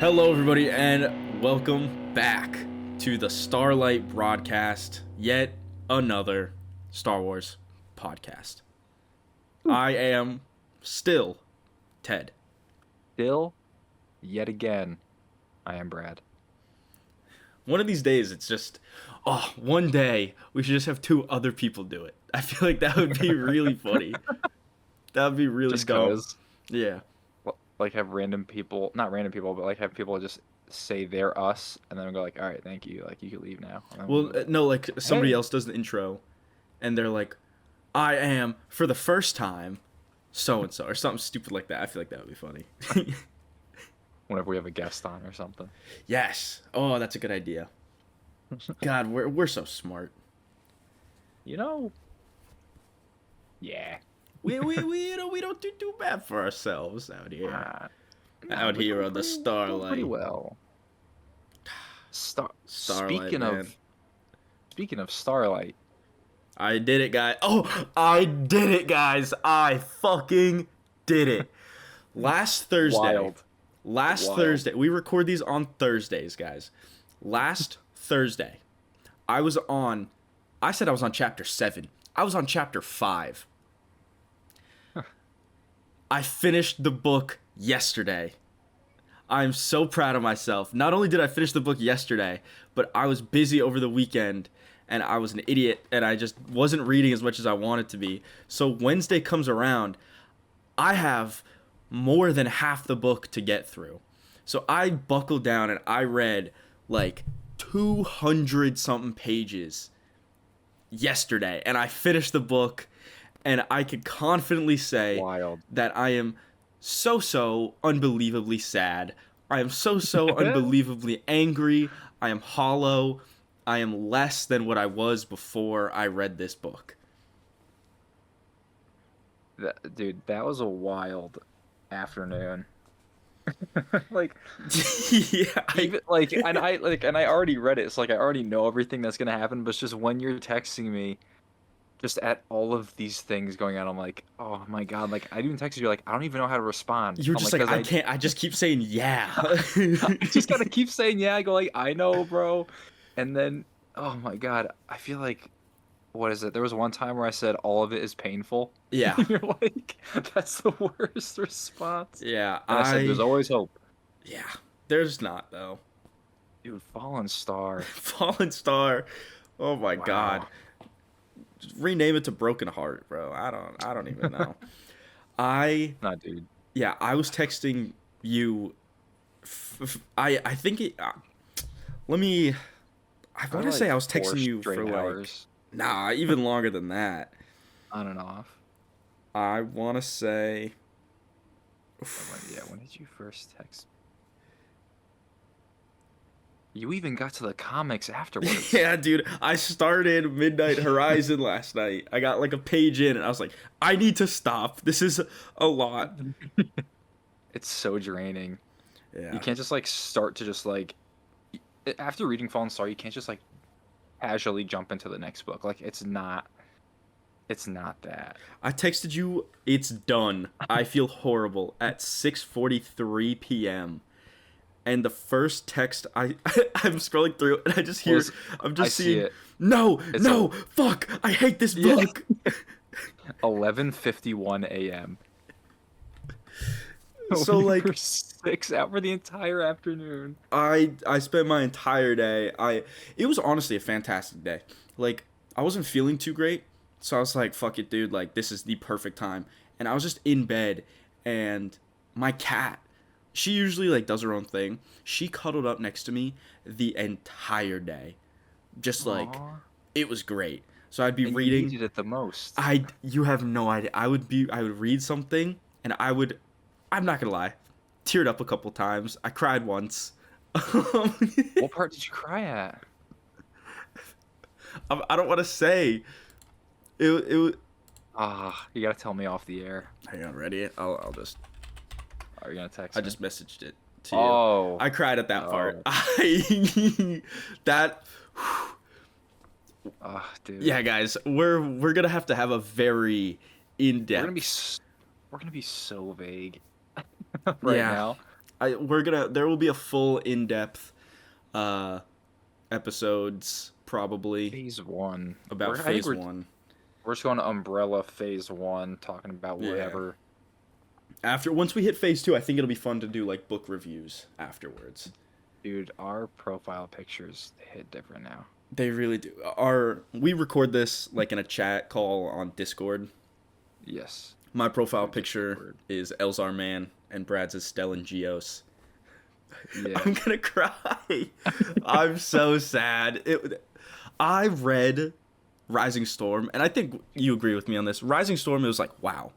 Hello, everybody, and welcome back to the Starlight broadcast, yet another Star Wars podcast. I am still Ted. Still, yet again, I am Brad. One of these days, it's just, one day we should just have two other people do it. I feel like that would be really funny. That would be really Just dumb. cause, Yeah. like, have random people, not random people, but like have people just say they're us, and then go like, all right, thank you, like you can leave now. And then Well, we'll go, no, like somebody Hey. else does the intro, and they're like, I am, for the first time, so-and-so, or something stupid like that. I feel like that would be funny. whenever we have a guest on or something. Yes. Oh, that's a good idea. God, we're so smart. You know, yeah. We we don't do too bad for ourselves out here. Out we're here doing on the pretty- doing Starlight. pretty well. Starlight, Speaking man. of Starlight, I did it, guys. Oh, I did it, guys. I fucking did it. Last Thursday. wild. Wild. Thursday. We record these on Thursdays, guys. Last Thursday, I said I was on chapter 7. I was on chapter 5. I finished the book yesterday. I'm so proud of myself. Not only did I finish the book yesterday, but I was busy over the weekend and I was an idiot and I just wasn't reading as much as I wanted to be. So Wednesday comes around, I have more than half the book to get through. So I buckled down and I read like 200 something pages yesterday and I finished the book, and I could confidently say Wild. that I am so unbelievably sad. I am so unbelievably angry. I am hollow. I am less than what I was before I read this book. Dude, that was a wild afternoon. Like, Yeah, even and I already read it. It's like I already know everything that's gonna happen. But it's just when you're texting me, just at all of these things going on, I'm like, oh my god! Like I even texted you, like I don't even know how to respond. you're I'm just like, 'cause I can't. I just keep saying yeah. I just gotta keep saying yeah. I go like, I know, bro. And then, oh my god, I feel like, what is it? There was one time where I said all of it is painful. Yeah, You're like, that's the worst response. yeah. And I said, there's always hope. Yeah. There's not though. Dude, Fallen Star. Fallen Star. Oh my Wow. god. Just rename it to Broken Heart, bro. I don't even know. Nah, dude. Yeah, I was texting you. I think it. Let me. I want to Probably say I was 4 texting you for straight like. hours Nah, even longer than that. on and off. I want to say. When did you first text? You even got to the comics afterwards. Yeah, dude. I started Midnight Horizon last night. I got like a page in, and I was like, I need to stop. This is a lot. It's so draining. Yeah. You can't just like start to just like after reading Fallen Star, you can't just like casually jump into the next book. Like it's not that. I texted you, it's done. I feel horrible at 6:43 p.m. And the first text I'm scrolling through and I just hear I'm just I see seeing it. no, It's no, fuck, I hate this Yeah. book. 11:51 a.m. So like for 6 out for the entire afternoon. I spent my entire day. It was honestly a fantastic day. Like I wasn't feeling too great, so I was like, fuck it, dude, like this is the perfect time. And I was just in bed and my cat, she usually like does her own thing. She cuddled up next to me the entire day. Just like Aw. it was great. So I'd be And you reading. needed it the most. You have no idea. I would read something and I'm not gonna lie, teared up a couple times. I cried once. What part did you cry at? I don't want to say. It. You gotta tell me off the air. Hang on, ready? I'll just. Are you gonna text I me? just messaged it to you. Oh. I cried at that part. Oh. That. Dude. Yeah, guys, we're gonna have to have a very in We're depth. gonna be so vague right now. There will be a full in-depth uh episodes probably Phase 1. about I think phase 1. we're just going to Umbrella Phase 1, talking about Yeah. whatever. Once we hit phase 2, I think it'll be fun to do like book reviews afterwards. Dude, our profile pictures hit different now. They really do. We record this like in a chat call on Discord. Yes. My profile Through picture Discord. is Elzar Man, and Brad's is Stellan Geos. Yeah. I'm gonna cry. I'm so sad. I read Rising Storm, and I think you agree with me on this. Rising Storm, it was like, wow,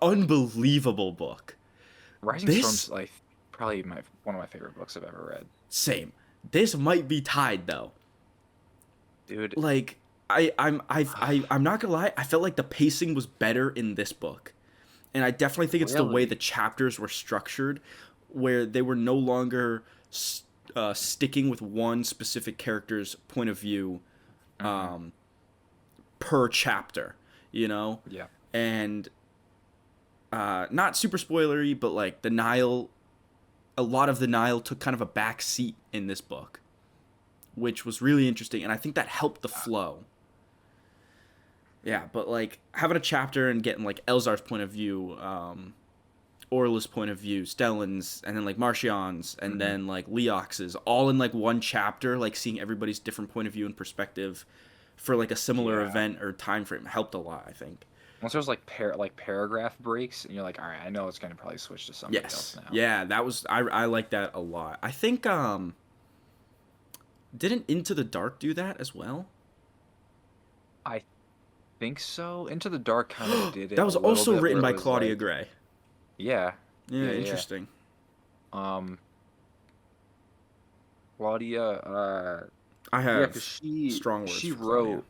unbelievable book. Rising Storm's like probably one of my favorite books I've ever read. Same. This might be tied though. Dude, Like I'm not gonna lie. I felt like the pacing was better in this book, and I definitely think it's the way the chapters were structured, where they were no longer sticking with one specific character's point of view, per chapter. You know. Yeah. And not super spoilery, but like a lot of the Nile took kind of a back seat in this book, which was really interesting, and I think that helped the flow. Yeah, but like having a chapter and getting like Elzar's point of view, Orla's point of view, Stellan's, and then like Marchion's, and then like Leox's, all in like one chapter, like seeing everybody's different point of view and perspective for like a similar event or time frame helped a lot, I think. Once there's like paragraph breaks, and you're like, all right, I know it's gonna probably switch to something else now. Yeah, that was I like that a lot. I think didn't Into the Dark do that as well? I think so. Into the Dark kind of did it. That was also written by was Claudia like, Gray. Yeah. Yeah, interesting. Claudia. I have strong words. She wrote.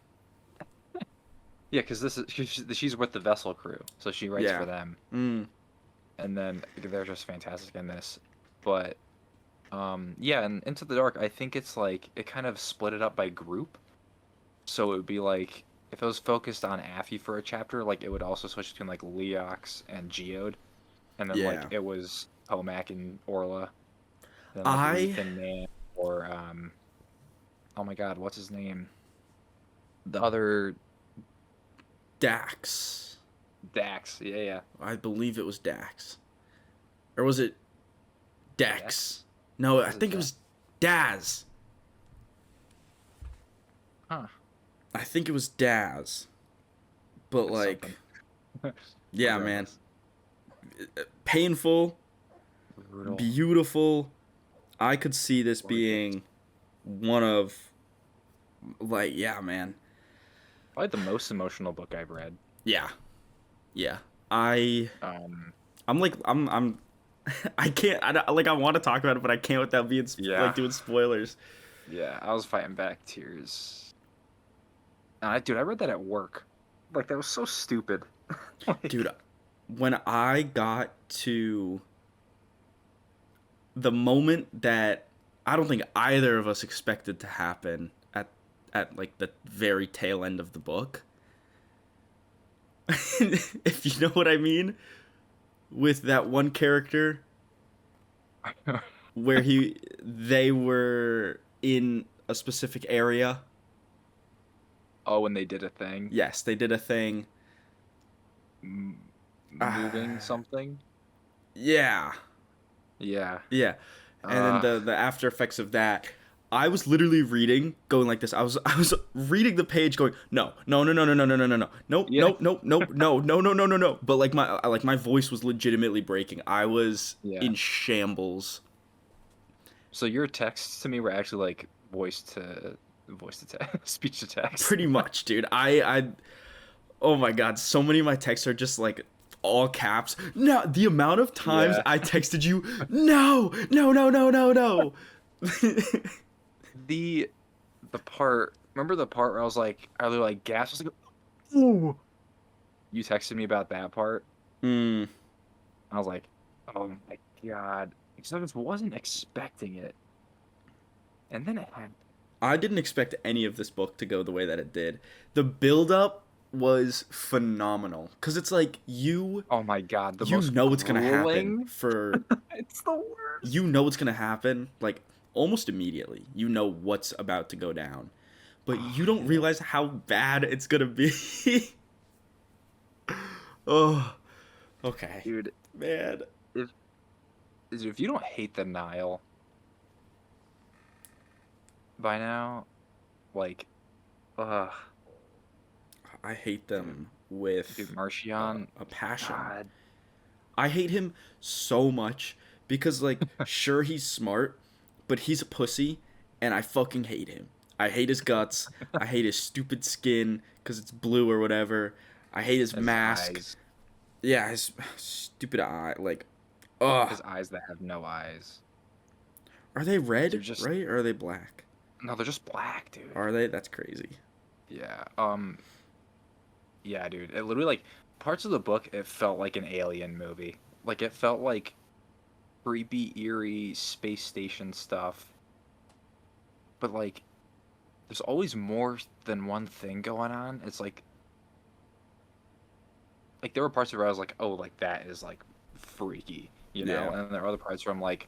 Yeah, because she's with the Vessel crew, so she writes for them. And then they're just fantastic in this. But, yeah, and Into the Dark, I think it's like it kind of split it up by group. So it would be like if it was focused on Affy for a chapter, like it would also switch between like Leox and Geode, and then like it was Pomac and Orla. Then like Leaf and Man, or oh my God, what's his name? The other. Dax. Yeah. I believe it was Dax. Or was it Dex? No, I think it was Daz. Huh. I think it was Daz. But It's like, yeah, man. Painful. Brutal. Beautiful. I could see this being one of, like, yeah, man. Probably the most emotional book I've read. Yeah. I'm I can't. I want to talk about it, but I can't without being like doing spoilers. Yeah, I was fighting back tears. Dude, I read that at work. Like, that was so stupid. Dude, when I got to the moment that I don't think either of us expected to happen at like the very tail end of the book, if you know what I mean, with that one character where they were in a specific area. Oh, when they did a thing? Yes, they did a thing. Moving something? Yeah. And then the after effects of that. I was literally reading, going like this. I was reading the page, going no. Nope. But like my voice was legitimately breaking. I was in shambles. So your texts to me were actually like voice to text, speech to text. Pretty much, dude. I oh my God, so many of my texts are just like all caps. No, the amount of times I texted you, no. The part, remember the part where I literally like gasped? I was like, ooh. You texted me about that part. I was like, oh my God. Because I just wasn't expecting it. And then it happened. I didn't expect any of this book to go the way that it did. The build-up was phenomenal because it's like Oh my god, the you most know what's gonna happen grueling. for It's the worst. you know what's gonna happen like almost immediately. You know what's about to go down, but you don't realize how bad it's gonna be. Oh, okay, Dude, man. if if you don't hate the Nile by now, like, ugh, I hate them with dude, Martian, a passion. God, I hate him so much because, like, sure, he's smart, but he's a pussy, and I fucking hate him. I hate his guts. I hate his stupid skin because it's blue or whatever. I hate his his mask. eyes, Yeah, his stupid eye. Like, ugh. his eyes that have no eyes. Are they red, They're just right? Or are they black? no, they're just black, dude. Are they? That's crazy. Yeah. Yeah, dude. It literally like parts of the book. It felt like an alien movie. Like it felt like creepy, eerie space station stuff. But like, there's always more than one thing going on. It's like there were parts of it where I was like, oh, like that is like freaky, you know. Yeah. And there are other parts where I'm like,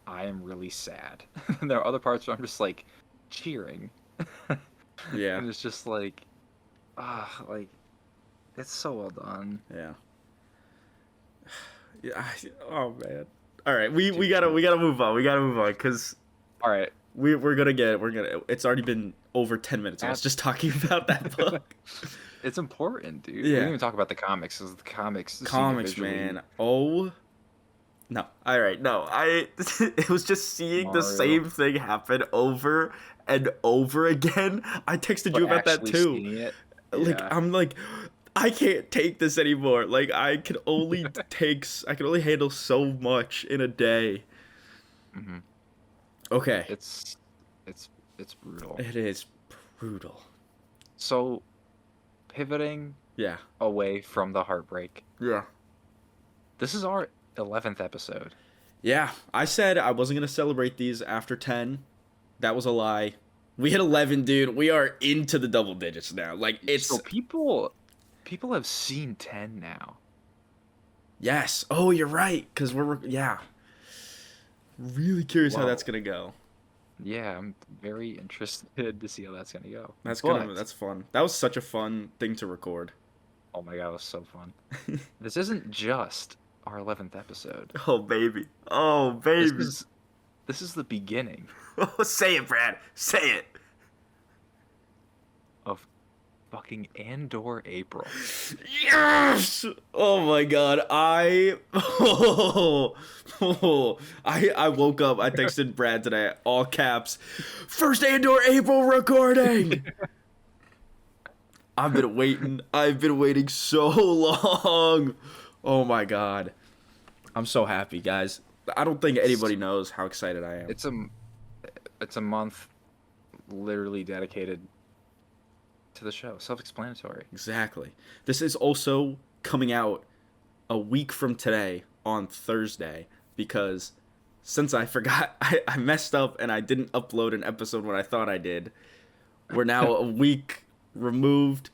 I am really sad. And there are other parts where I'm just like cheering. Yeah. And it's just like, like it's so well done. Yeah. Yeah. Oh man. All right. We gotta move on. We gotta move on because All right. we're gonna. It's already been over 10 minutes. I was just talking about that book. It's important, dude. We Yeah. didn't even talk about the comics, because the comics. seem to Comics, visually- man. Oh. No. All right. No. It was just seeing the Mario. same thing happen over and over again. I texted but you about that actually too. seeing it, Like yeah. I'm like, I can't take this anymore. Like I can only handle so much in a day. Mhm. Okay. It's brutal. It is brutal. So, pivoting Yeah. away from the heartbreak. Yeah. This is our 11th episode. Yeah. I said I wasn't gonna celebrate these after 10. That was a lie. We hit 11, dude. We are into the double digits now. Like it's So people have seen 10 now. yes. Oh, you're right. Cause yeah. Really curious how Whoa. that's gonna go. Yeah, I'm very interested to see how that's gonna go. That's But- that's fun. That was such a fun thing to record. Oh my god, it was so fun. This isn't just our 11th episode. Oh baby. Oh baby. This is the beginning Say it, Brad. Say it. of fucking Andor April. Yes! Oh my god. I woke up. I texted Brad today, all caps. First Andor April recording. I've been waiting so long. Oh my god. I'm so happy, guys. I don't think anybody knows how excited I am. It's a month literally dedicated to the show. Self-explanatory. Exactly. This is also coming out a week from today on Thursday because since I forgot, I messed up and I didn't upload an episode when I thought I did. We're now a week removed.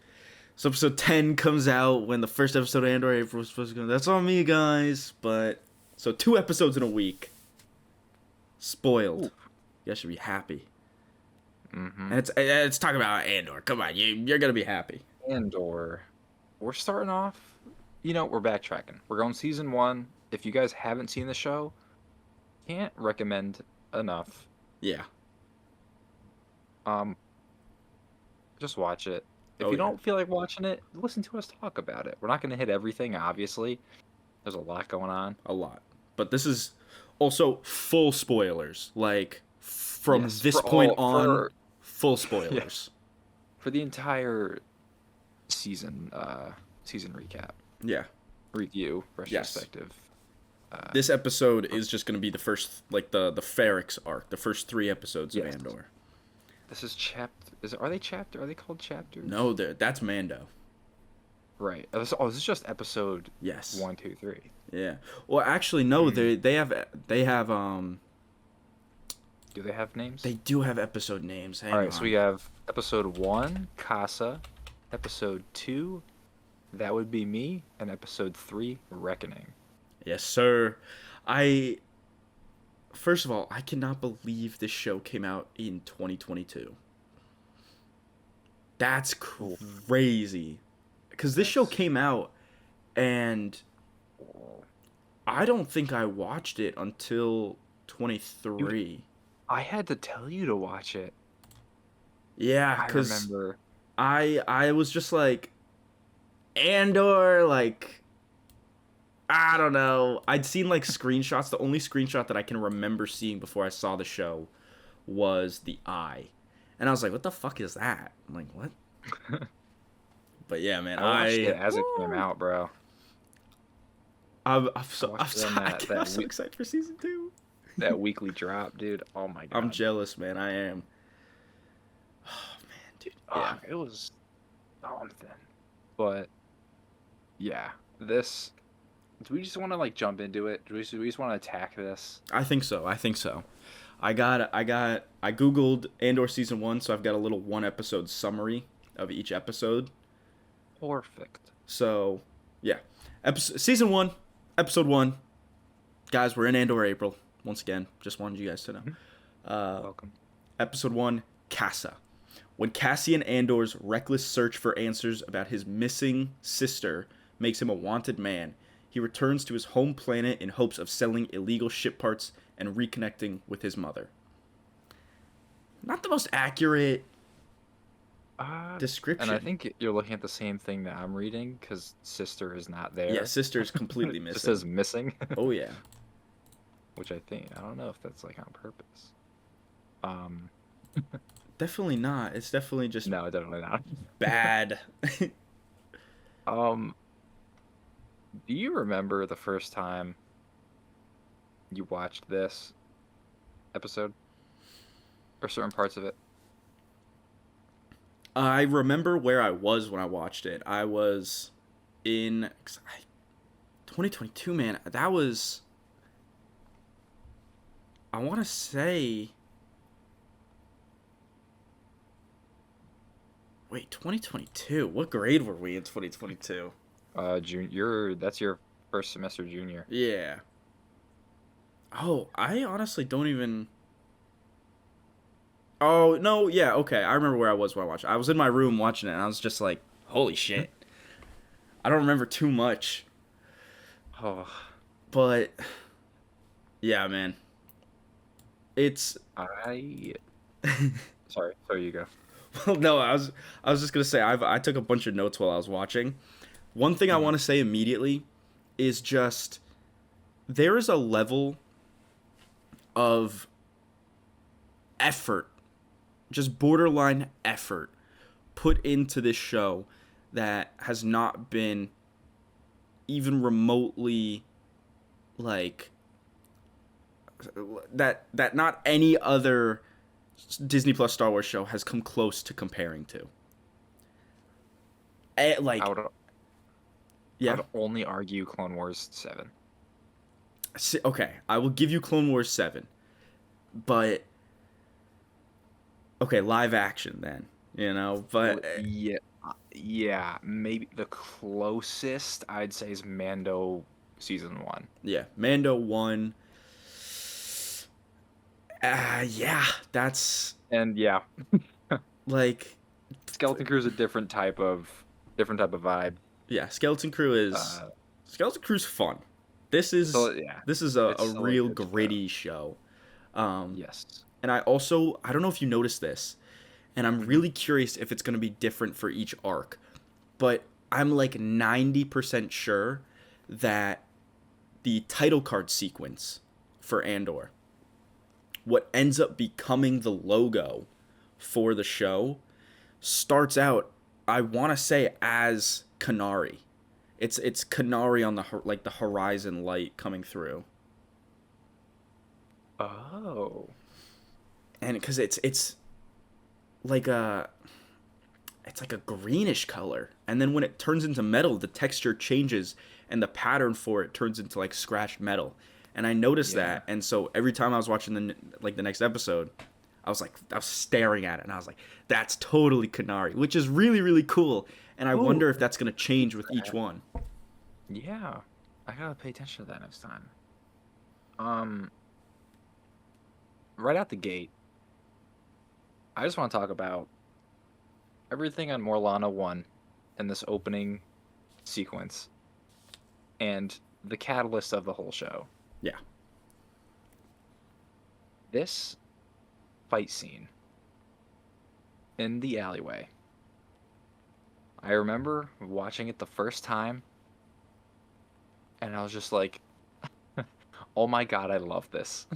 So episode 10 comes out when the first episode of Andor April was supposed to go. That's on me, guys. But so 2 episodes in a week. Spoiled. Ooh. You guys should be happy. Mm-hmm. And it's talking about Andor. Come on, you're gonna be happy. Andor. We're starting off. We're backtracking. We're going season 1. If you guys haven't seen the show, can't recommend enough. Yeah. Just watch it. If Oh, you yeah. don't feel like watching it, listen to us talk about it. We're not going to hit everything, obviously. There's a lot going on. A lot. But this is also full spoilers. Like from Yes, this for point all- on, for- full spoilers. For the entire season recap, Yeah. review, Yes. retrospective. This episode is just gonna be the first, like the Ferrix Arc, the first 3 episodes Yes. of Andor. This is Are they called chapters? No, that's Mando. Right. This is just episode Yes. 1, 2, 3. Yeah. Well, actually, no. They have Do they have names? they do have episode names. Hang All right, on. so we have episode 1, Casa. Episode 2, That Would Be Me, and Episode 3, Reckoning. Yes, sir. I First of all, I cannot believe this show came out in 2022. That's crazy. Because this show came out, and I don't think I watched it until 23. I had to tell you to watch it. Yeah, I because remember. I was just like, Andor, like, I don't know. I'd seen like screenshots. The only screenshot that I can remember seeing before I saw the show was the eye. And I was like, what the fuck is that? I'm like, what? But yeah, man, I watched it as it came out, bro. I'm I so watched it on I'm so excited for season 2. that weekly drop, dude. Oh my god. I'm jealous, man. I am. Oh man, dude. Yeah. It was something. But yeah, this. Do we just want to like jump into it? Do we just want to attack this? I think so. I googled Andor season 1, so I've got a little 1-episode summary of each episode. Perfect. So, yeah. Season 1, episode 1. Guys, we're in Andor April. Once again, just wanted you guys to know. Welcome. Episode 1, Casa. When Cassian Andor's reckless search for answers about his missing sister makes him a wanted man, he returns to his home planet in hopes of selling illegal ship parts and reconnecting with his mother. Not the most accurate description. And I think you're looking at the same thing that I'm reading, because sister is not there. Yeah, sister's completely It missing. just says missing. Oh, yeah. Which I don't know if that's like on purpose. Definitely not. It's definitely just No, definitely not. bad. Do you remember the first time you watched this episode? Or certain parts of it? I remember where I was when I watched it. I was in 2022, man. That was, I want to say, wait, 2022. What grade were we in 2022? That's your first semester junior. Yeah. Oh, I honestly don't even. Oh, no, yeah, okay. I remember where I was when I watched it. I was in my room watching it, and I was just like, holy shit. I don't remember too much. Oh, But, yeah, man. It's. sorry, you go. Well, no, I was just gonna say I took a bunch of notes while I was watching. One thing I want to say immediately is just there is a level of effort, just borderline effort, put into this show that has not been even remotely like that not any other Disney Plus Star Wars show has come close to comparing to. Like, I would yeah. only argue Clone Wars 7. Okay, I will give you Clone Wars 7, but okay, live action then, but Yeah, maybe the closest I'd say is Mando season 1. yeah, Mando 1. Yeah, that's And yeah, like Skeleton Crew is a different type of vibe. yeah, Skeleton Crew's fun. This is yeah, this is it's a still a real good gritty show. Yes. And I don't know if you noticed this, and I'm really curious if it's going to be different for each arc, but I'm like 90% sure that the title card sequence for Andor, what ends up becoming the logo for the show, starts out, I want to say, as Canary. It's Canary on the horizon light coming through. Oh. And because it's like a greenish color, and then when it turns into metal, the texture changes and the pattern for it turns into like scratched metal. And I noticed that, and so every time I was watching the next episode, I was staring at it, and I was like, that's totally Kenari, which is really, really cool. And I Ooh. wonder if that's gonna change with each one. Yeah, I gotta pay attention to that next time. Right out the gate, I just want to talk about everything on Morlana 1 in this opening sequence and the catalyst of the whole show. Yeah. This fight scene in the alleyway. I remember watching it the first time, and I was just like, "Oh my god, I love this!"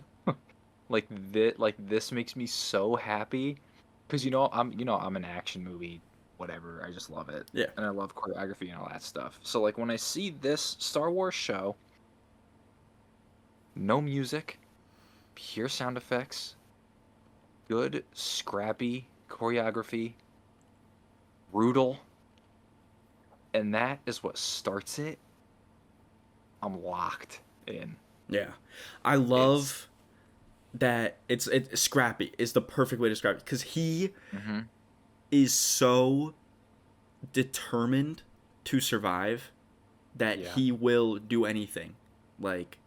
like this makes me so happy, because I'm an action movie, whatever. I just love it. Yeah. And I love choreography and all that stuff. So like when I see this Star Wars show, no music, pure sound effects, good scrappy choreography, brutal, and that is what starts it, I'm locked in. Yeah. I love that it's scrappy is the perfect way to describe it, because he is so determined to survive that he will do anything. Like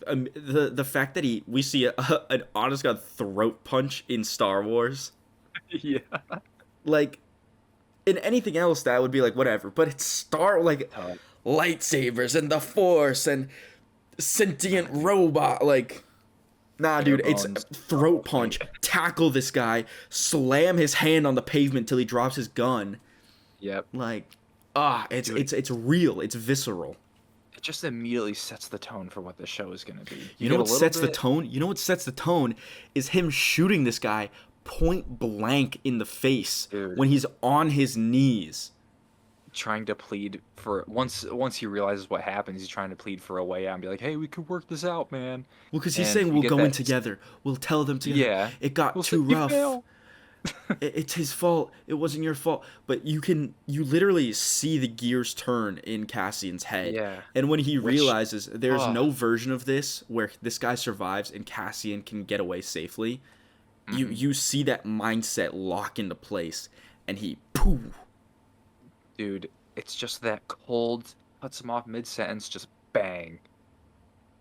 the fact that we see an honest god throat punch in Star Wars. Yeah. Like in anything else that would be like whatever, but it's lightsabers and the Force and sentient robot, like nah dude, it's throat punch, tackle this guy, slam his hand on the pavement till he drops his gun. Yep. Like it's real, it's visceral. It just immediately sets the tone for what the show is going to be. You know what sets the tone? You know what sets the tone is him shooting this guy point blank in the face, dude, when he's on his knees, trying to plead for once he realizes what happens, he's trying to plead for a way out and be like, "Hey, we could work this out, man." Well, because he's saying we'll go in together. We'll tell them together. Yeah, it got too rough. It's his fault. It wasn't your fault. But you literally see the gears turn in Cassian's head. Yeah. And when he realizes there's no version of this where this guy survives and Cassian can get away safely, you see that mindset lock into place, and he poof. Dude, it's just that cold, cuts him off mid-sentence, just bang.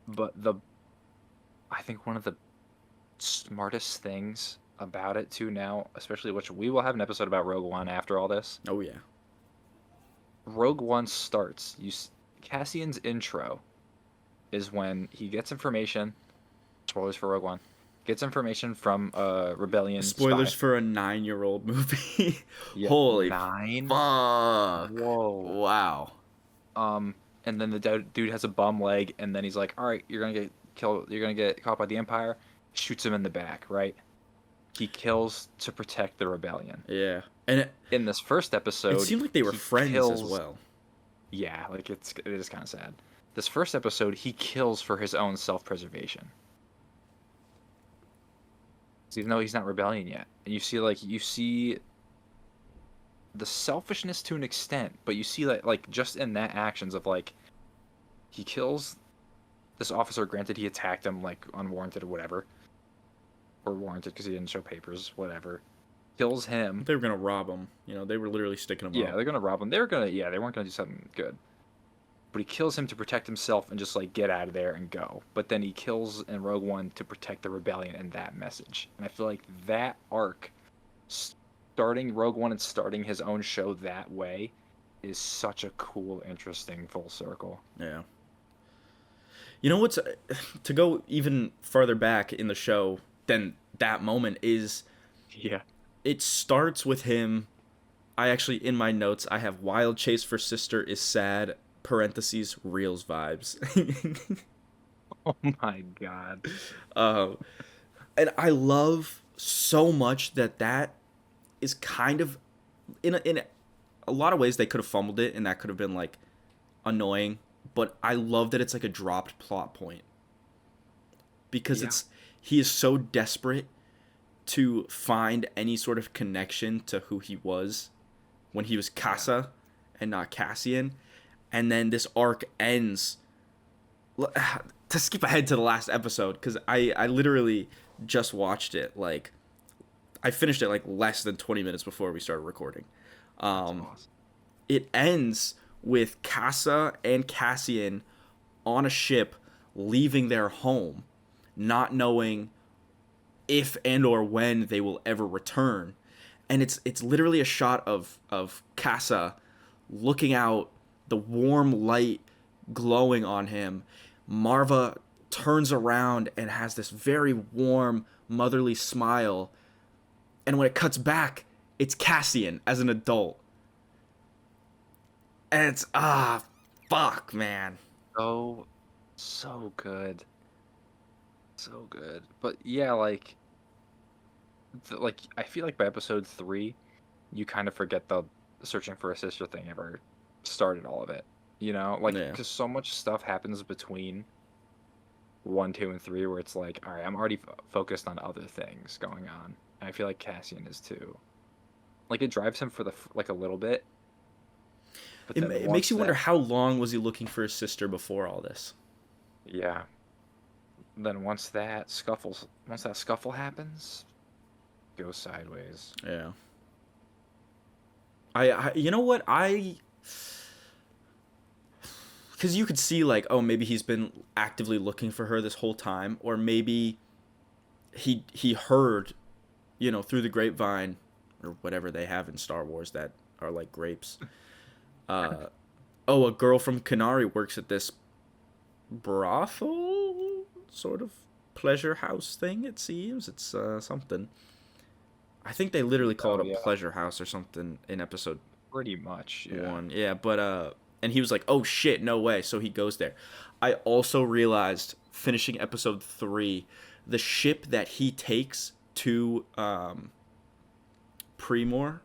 But I think one of the smartest things about it too now, especially, which we will have an episode about Rogue One after all this. Oh yeah. Rogue One starts. Cassian's intro is when he gets information. Spoilers for Rogue One. Gets information from a rebellion. Spoilers for a 9-year-old movie. Yep, Holy 9. Fuck! Whoa! Wow. And then the dude has a bum leg, and then he's like, "All right, you're gonna get killed. You're gonna get caught by the Empire." Shoots him in the back. Right. He kills to protect the rebellion. Yeah. And in this first episode, it seemed like they were friends as well. Yeah, like it is kind of sad. This first episode, he kills for his own self-preservation. Even though he's not rebellion yet. And you see the selfishness to an extent, but you see that like just in that actions of like he kills this officer, granted he attacked him like unwarranted or whatever. Or warranted because he didn't show papers, whatever. Kills him. They were gonna rob him. They were literally sticking him up. Yeah, they're gonna rob him. They weren't gonna do something good. But he kills him to protect himself and just like get out of there and go. But then he kills in Rogue One to protect the rebellion and that message. And I feel like that arc, starting Rogue One and starting his own show that way, is such a cool, interesting full circle. Yeah. You know what's to go even farther back in the show than that moment is, it starts with him. I actually, in my notes, I have wild chase for sister is sad, parentheses, reels vibes. Oh my god. And I love so much that is kind of in a lot of ways they could have fumbled it and that could have been like annoying, but I love that it's like a dropped plot point because he is so desperate to find any sort of connection to who he was when he was Casa and not Cassian. And then this arc ends. To skip ahead to the last episode, because I literally just watched it like I finished it like less than 20 minutes before we started recording. That's Um, awesome. it ends with Casa and Cassian on a ship leaving their home, not knowing if and or when they will ever return. And it's literally a shot of Casa looking out, the warm light glowing on him. Marva turns around and has this very warm motherly smile. And when it cuts back, it's Cassian as an adult. And it's fuck, man. So, so good. So good. But yeah, like, I feel like by episode 3, you kind of forget the searching for a sister thing ever started all of it. You know, like, Yeah. because so much stuff happens between 1, 2, and 3 where it's like, all right, I'm already focused on other things going on. And I feel like Cassian is too. Like, it drives him for like a little bit. But It, then it once makes you wonder that, how long was he looking for his sister before all this? yeah. Then once that scuffle happens, goes sideways. Yeah. I you know what? Because you could see, like, oh, maybe he's been actively looking for her this whole time, or maybe he heard, through the grapevine, or whatever they have in Star Wars that are like grapes. Uh, oh, a girl from Canary works at this brothel sort of pleasure house thing. It seems it's something. I think they literally call it Oh a yeah, pleasure house or something in episode pretty much. Yeah. 1. Yeah, but and he was like, "Oh shit, no way." So he goes there. I also realized finishing episode 3, the ship that he takes to Premor,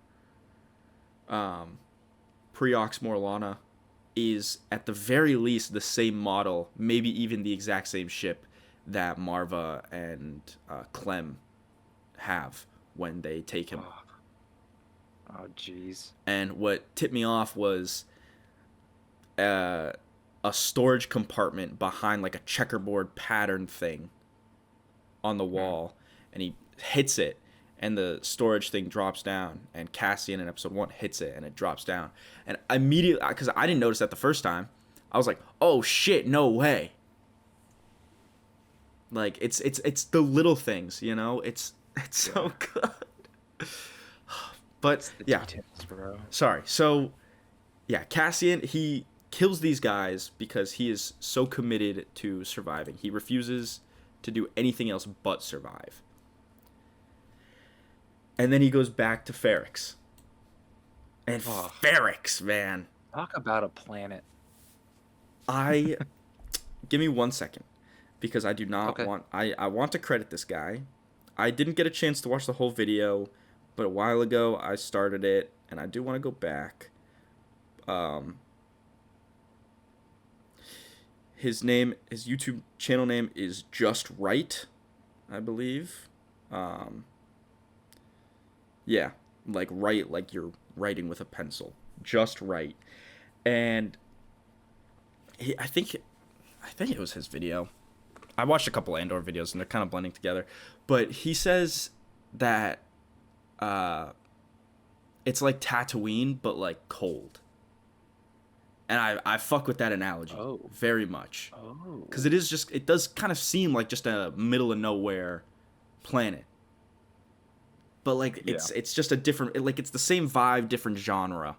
Preox Morlana, is at the very least the same model, maybe even the exact same ship that Marva and Clem have when they take him. Oh, jeez. And what tipped me off was a storage compartment behind like a checkerboard pattern thing on the wall, and he hits it, and the storage thing drops down, and Cassian in episode 1 hits it, and it drops down. And immediately, because I didn't notice that the first time, I was like, "Oh shit, no way!" Like it's the little things, It's so good. But It's the yeah, details, bro. sorry. So yeah, Cassian, he kills these guys because he is so committed to surviving. He refuses to do anything else but survive. And then he goes back to Ferrix. And Oh. Ferrix, man. Talk about a planet. Give me 1 second, because I do not Okay. want I want to credit this guy. I didn't get a chance to watch the whole video, but a while ago I started it, and I do want to go back. His YouTube channel name is Just Right, I believe. Yeah, like write like you're writing with a pencil. Just Right. And I think it was his video. I watched a couple Andor videos and they're kind of blending together, but he says that it's like Tatooine but like cold. And I fuck with that analogy very much. Oh. Cuz it does kind of seem like just a middle of nowhere planet. But like it's just a different, like it's the same vibe, different genre.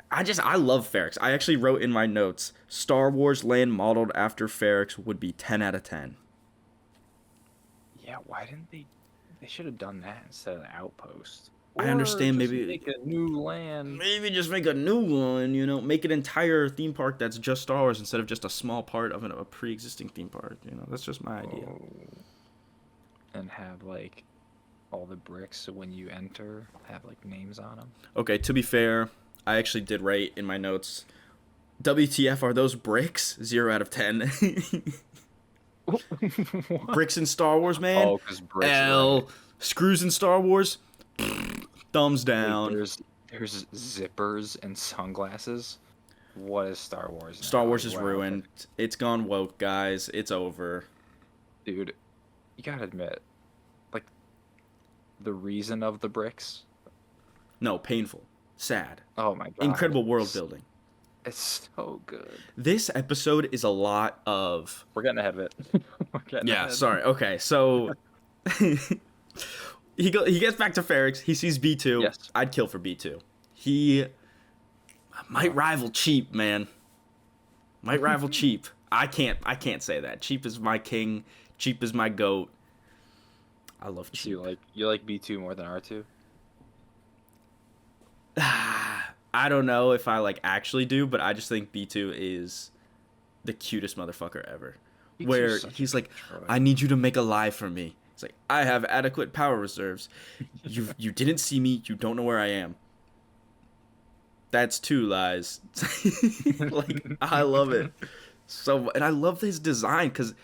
I love Ferrix. I actually wrote in my notes, Star Wars land modeled after Ferrix would be 10 out of 10. Yeah, why didn't they should have done that instead of the outpost. I understand, Or just maybe make a new land. maybe just make a new one, make an entire theme park that's just Star Wars instead of just a small part of a pre-existing theme park, That's just my idea. And have like all the bricks, so when you enter, have like names on them. Okay, to be fair, I actually did write in my notes, WTF are those bricks? 0 out of 10. Bricks in Star Wars, man. Oh, because bricks. L. Right. Screws in Star Wars. Thumbs down. Wait, there's zippers and sunglasses. What is Star Wars now? Star Wars is Wow. ruined. It's gone woke, guys. It's over. Dude, you gotta admit, like, the reason of the bricks. No, painful, sad, Oh my god, incredible world building. it's so good. This episode is a lot of. We're getting ahead of it. We're getting Yeah, ahead. sorry. Okay, so he gets back to Ferrix. He sees B2. Yes. I'd kill for B2. He might rival Cheap, man. Might rival Cheap. I can't say that. Cheap is my king. Cheap is my goat. I love So Cheap. you like B2 more than R2? I don't know if I like actually do, but I just think B2 is the cutest motherfucker ever. B2 's Where such a he's like, good droid. I need you to make a lie for me. It's like, I have adequate power reserves. You didn't see me. You don't know where I am. That's 2 lies. Like, I love it. And I love his design because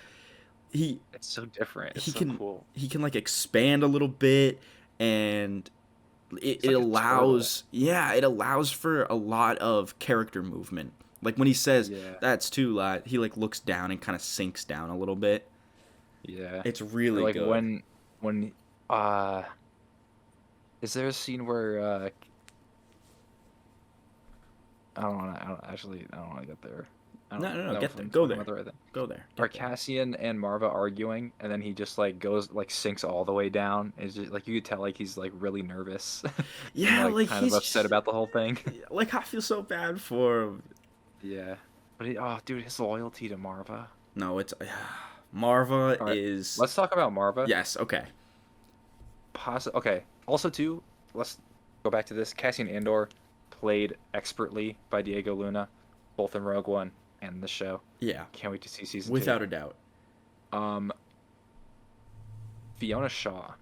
It's so different. It's he so can cool. he can like expand a little bit, and it like a allows it allows for a lot of character movement. Like when he says Yeah. that's 2 lies, he like looks down and kind of sinks down a little bit. Yeah. It's Or, really like good. when is there a scene where I don't want to get there. I don't No, know get if there. I'm Go talking there. about the right thing. Go there. Are Get there. Cassian and Marva arguing, and then he just like goes like sinks all the way down? It's just like you could tell like he's like really nervous and Yeah, like like kind of he's upset about the whole thing. like I feel so bad for him. Yeah, but oh dude, his loyalty to Marva. No, it's Marva All right, is let's talk about Marva. yes, okay. Okay. Also, too, let's go back to this. Cassian Andor played expertly by Diego Luna, both in Rogue One and the show. Yeah, Can't wait to see season without 2. a doubt. Fiona Shaw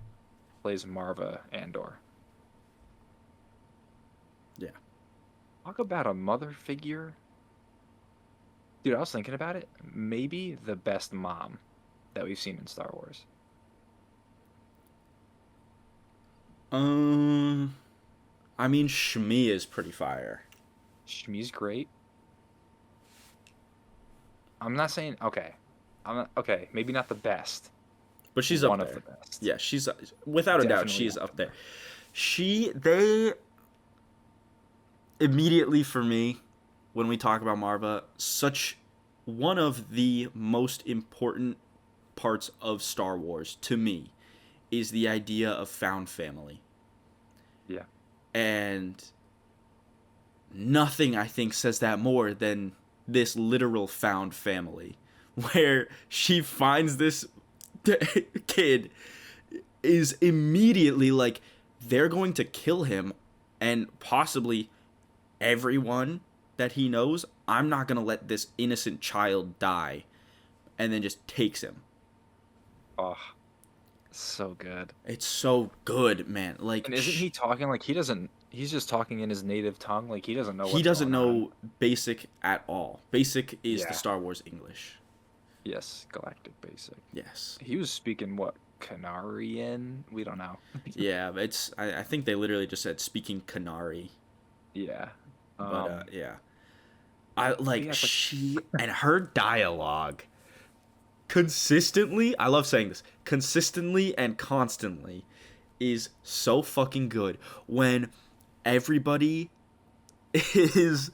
plays Marva Andor. Yeah. Talk about a mother figure. Dude, I was thinking about it. Maybe the best mom that we've seen in Star Wars. I mean, Shmi is pretty fire. Shmi's great. I'm not saying okay. Okay. Maybe not the best. But she's One up of there. the best. Yeah, she's without a doubt Definitely she's up up there. there. They immediately for me when we talk about Marva, such one of the most important parts of Star Wars to me is the idea of found family. Yeah. And nothing I think says that more than this literal found family where she finds this kid is immediately like they're going to kill him and possibly everyone that he knows. I'm not going to let this innocent child die, and then just takes him. Oh, so good. It's so good, man. Like And isn't he talking like he doesn't? He's just talking in his native tongue. Like he doesn't know. he What's doesn't going on. know basic at all. Basic is Yeah. the Star Wars English. Yes, Galactic Basic. Yes. He was speaking what Canarian? We don't know. Yeah, but I think they literally just said speaking Canary. Yeah. But yeah. I like yeah, but- she and her dialogue consistently, I love saying this, consistently and constantly is so fucking good when everybody is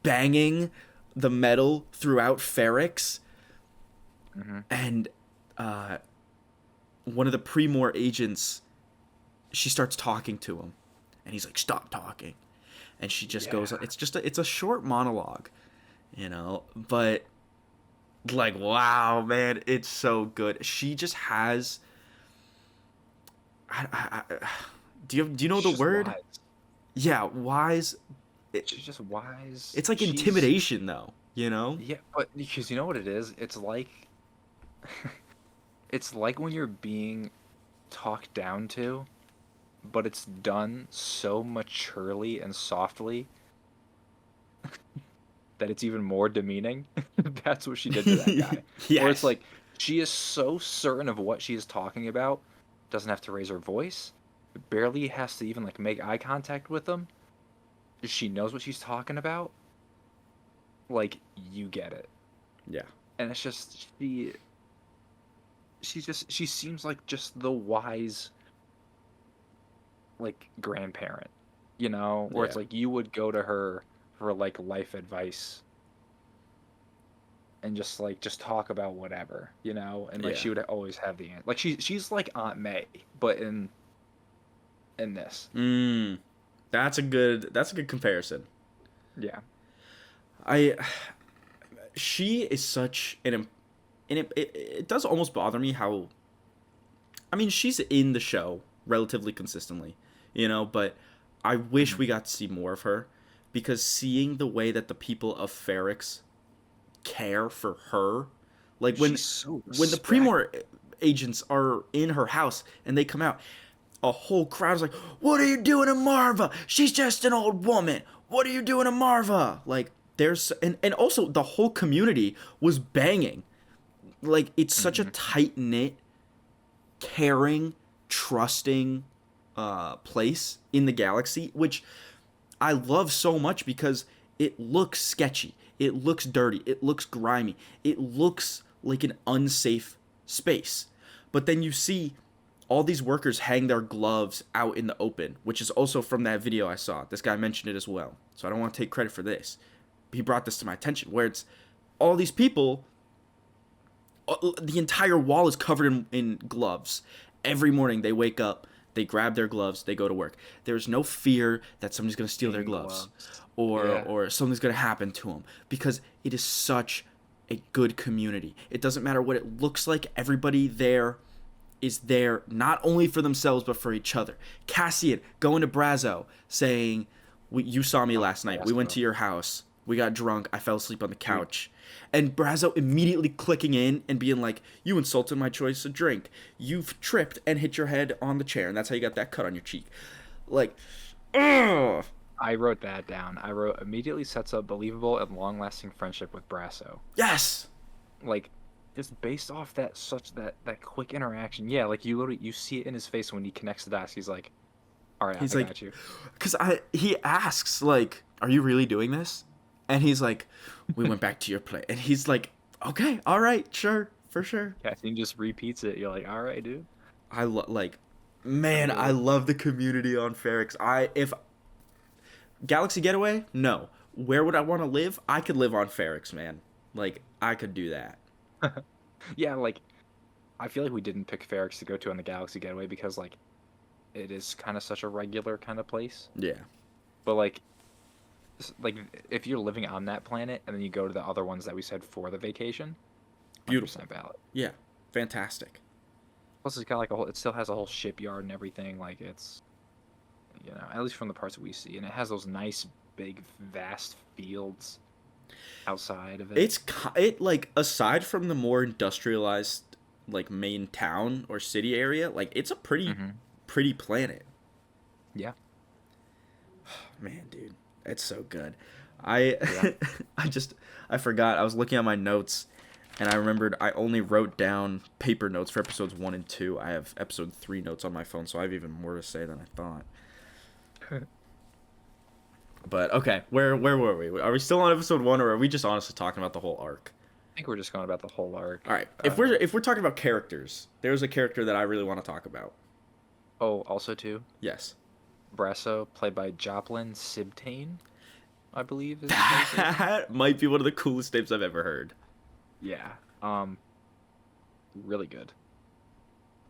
banging the metal throughout Ferrix and one of the Pre-Mor agents, she starts talking to him and he's like, stop talking. And she just goes, it's a short monologue, you know, but like, wow, man, it's so good. She just has, do you know She's the just word? wise. Yeah, wise. She's just wise. It's like She's- intimidation, though, you know? Yeah, but because you know what it is? It's like it's like when you're being talked down to, but it's done so maturely and softly that it's even more demeaning. That's what she did to that guy. Yes. Where it's like she is so certain of what she is talking about, doesn't have to raise her voice, barely has to even like make eye contact with them. She knows what she's talking about. Like you get it. Yeah. And it's just she seems like just the wise like grandparent, you know, where it's Yeah. like you would go to her for like life advice and just talk about whatever, you know, and like Yeah. she would always have the answer. Like she's like Aunt May, but in this. Mm. That's a good comparison. Yeah. I she is such and it does almost bother me how I mean, she's in the show relatively consistently, but I wish Mhm. we got to see more of her because seeing the way that the people of Ferrix care for her, like She's so when the respect. Premor agents are in her house and they come out, a whole crowd is like, "What are you doing to Marva? She's just an old woman. What are you doing to Marva?" Like there's and also the whole community was banging. Like it's such a Hmm. tight knit, caring, trusting place in the galaxy, which I love so much because it looks sketchy, it looks dirty, it looks grimy, it looks like an unsafe space. But then you see all these workers hang their gloves out in the open, which is also from that video I saw. This guy mentioned it as well. So I don't want to take credit for this. He brought this to my attention where it's all these people, the entire wall is covered in gloves. Every morning they wake up, they grab their gloves, they go to work. There's no fear that somebody's going to steal their Clean gloves gloves. or Yeah. or something's going to happen to them because it is such a good community. It doesn't matter what it looks like. Everybody there is there not only for themselves but for each other. Cassian going to Brazo saying, "You saw me Oh, last night. We went Brasco. to your house. We got drunk. I fell asleep on the couch." And Brazo immediately clicking in and being like, "You insulted my choice of drink. You've tripped and hit your head on the chair, and that's how you got that cut on your cheek." Like, ugh. I wrote that down. I wrote immediately sets up believable and long-lasting friendship with Brasso. Yes. Like, just based off that quick interaction. Yeah, like you literally you see it in his face when he connects the dots. He's like, "All right, He's I like, got you." because he asks like, "Are you really doing this?" And he's like, "We went back to your place." And he's like, "Okay, all right, sure, for sure." Caffeine just repeats it. You're like, "All right, dude." Like, I man, get I it. love the community on Ferrix. If Galaxy Getaway, no. Where would I want to live? I could live on Ferrix, man. Like, I could do that. Yeah, like I feel like we didn't pick Ferrix to go to on the Galaxy Getaway because like it is kind of such a regular kind of place. Yeah, But like if you're living on that planet and then you go to the other ones that we said for the vacation, beautiful. 100% valid. Yeah, fantastic. Plus, it's got like a whole. It still has a whole shipyard and everything. Like it's, at least from the parts that we see, and it has those nice, big, vast fields outside of it. It like aside from the more industrialized like main town or city area, like it's a Hmm. pretty planet. Yeah, Man, dude, it's so good. I yeah. I forgot. I was looking at my notes and I remembered I only wrote down paper notes for episodes 1 and 2. I have episode 3 notes on my phone, so I have even more to say than I thought. But okay, where were we? Are we still on episode 1 or are we just honestly talking about the whole arc? I think we're just going about the whole arc. All right. Uh, If we're talking about characters, there's a character that I really want to talk about. oh, also too, Yes. Brasso, played by Joplin Sibtane, I believe is how you say his name. That might be one of the coolest names I've ever heard. Yeah. Really good,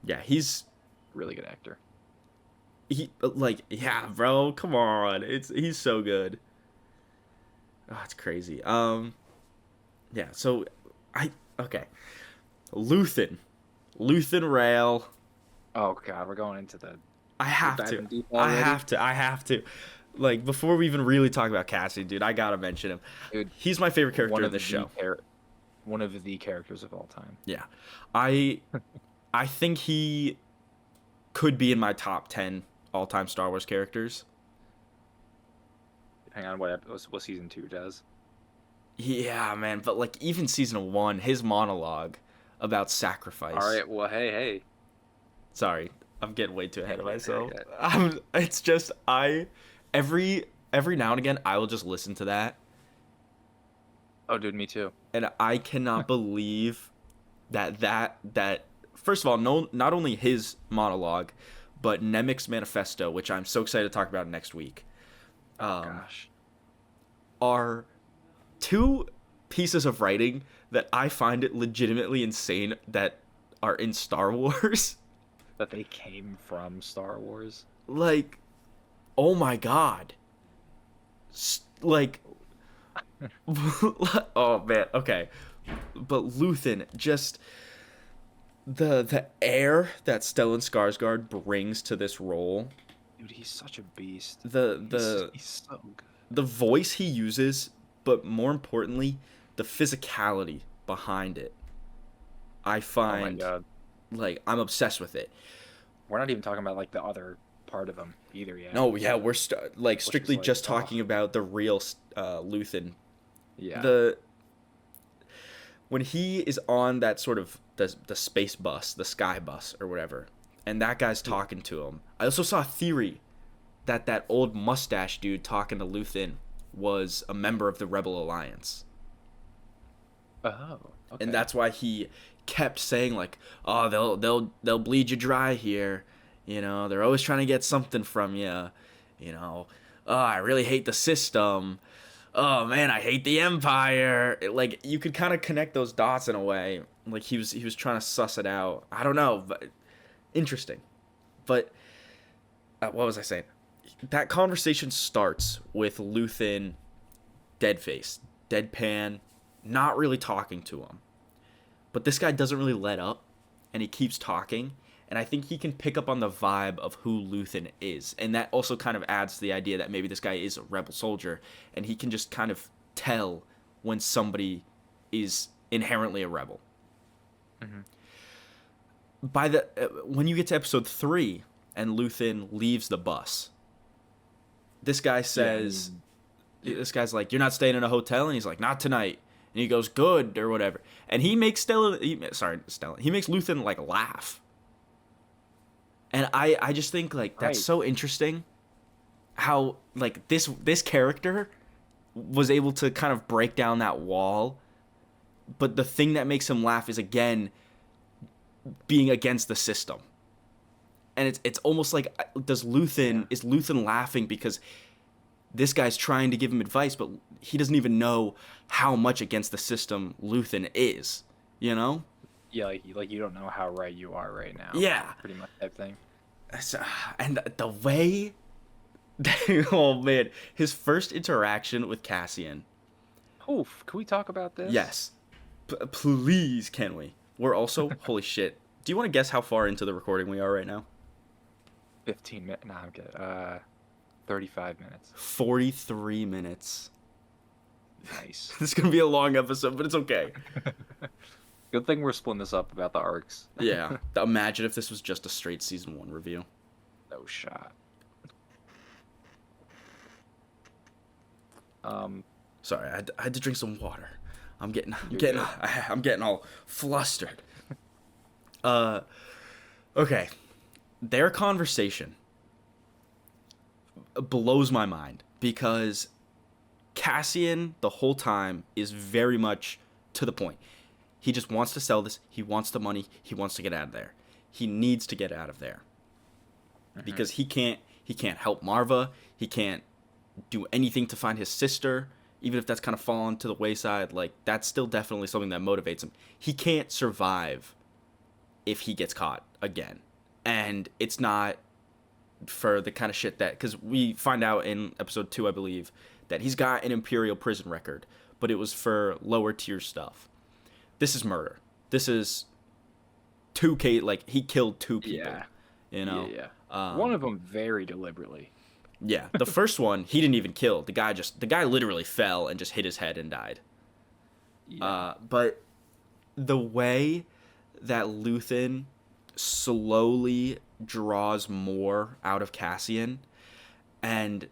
Yeah, he's really good actor. he like yeah, bro, come on. He's so good. Oh, it's crazy. Yeah, so I okay. Luthen. Luthen Rail. Oh God, we're going into the. I We're have to. diving deep I already. have to. I have to. Like before we even really talk about Cassie, dude, I gotta mention him. Dude, He's my favorite character one in of this show. one of the characters of all time. Yeah. I I think he could be in my top 10 all-time Star Wars characters. Hang on, what season 2 does? Yeah, man, but like even season 1, his monologue about sacrifice. All right, well, hey. Sorry, I'm getting way too ahead of Okay, myself. okay. It's just every now and again I will just listen to that Oh, dude, me too. and I cannot believe that first of all, no, not only his monologue, but Nemik's Manifesto, which I'm so excited to talk about next week, Gosh. are two pieces of writing that I find it legitimately insane that are in Star Wars. That they came from Star Wars. Like, oh my god. Like, oh man, okay. But Luthen, just the air that Stellan Skarsgård brings to this role. Dude, he's such a beast. He's so good. The voice he uses, but more importantly, the physicality behind it. I find, oh my god, like, I'm obsessed with it. we're not even talking about like the other part of him either yet. No, yeah, we're strictly like, just talking about the real Luthen. Yeah. When he is on that sort of the space bus, the sky bus or whatever, and that guy's talking to him. I also saw a theory that old mustache dude talking to Luthen was a member of the Rebel Alliance. Oh. Okay. And that's why he kept saying like, "Oh, they'll bleed you dry here. You know, they're always trying to get something from you. You know, oh, I really hate the system. Oh man, I hate the Empire." Like, you could kind of connect those dots in a way. Like, he was trying to suss it out. I don't know, but interesting. But what was I saying? That conversation starts with Luthen dead-faced, deadpan, not really talking to him. But this guy doesn't really let up, and he keeps talking, and I think he can pick up on the vibe of who Luthen is. And that also kind of adds to the idea that maybe this guy is a rebel soldier, and he can just kind of tell when somebody is inherently a rebel. Mm-hmm. When you get to episode 3 and Luthen leaves the bus, this guy says, this guy's like, "You're not staying in a hotel?" And he's like, "Not tonight." And he goes, "Good," or whatever. And he makes he makes Luthen like laugh. And I just think like that's so interesting how like this character was able to kind of break down that wall, but the thing that makes him laugh is again being against the system. And it's almost like, is Luthen laughing because this guy's trying to give him advice, but he doesn't even know how much against the system Luthen is, you know? Yeah, like you don't know how right you are right now. Yeah. Pretty much type thing. And the way, oh man, his first interaction with Cassian. Oof, can we talk about this? Yes. Please, can we? We're also, holy shit. Do you want to guess how far into the recording we are right now? 15 minutes. Nah, I'm kidding. 35 minutes. 43 minutes. Nice. This is going to be a long episode, but it's okay. Good thing we're splitting this up about the arcs. Yeah. Imagine if this was just a straight season 1 review. No shot. Sorry, I had to drink some water. I'm getting all flustered. Okay. Their conversation blows my mind because Cassian the whole time is very much to the point. He just wants to sell this. He wants the money. He wants to get out of there. He needs to get out of there. Mm-hmm. Because he can't help Marva. He can't do anything to find his sister, even if that's kind of fallen to the wayside. Like, that's still definitely something that motivates him. He can't survive if he gets caught again. And it's not for the kind of shit that, because we find out in episode 2, I believe, that he's got an Imperial prison record, but it was for lower tier stuff. This is murder. This is like, he killed 2 people. Yeah. You know? Yeah. One of them very deliberately. Yeah. The first one, he didn't even kill. The guy literally fell and just hit his head and died. Yeah. But the way that Luthen slowly draws more out of Cassian, and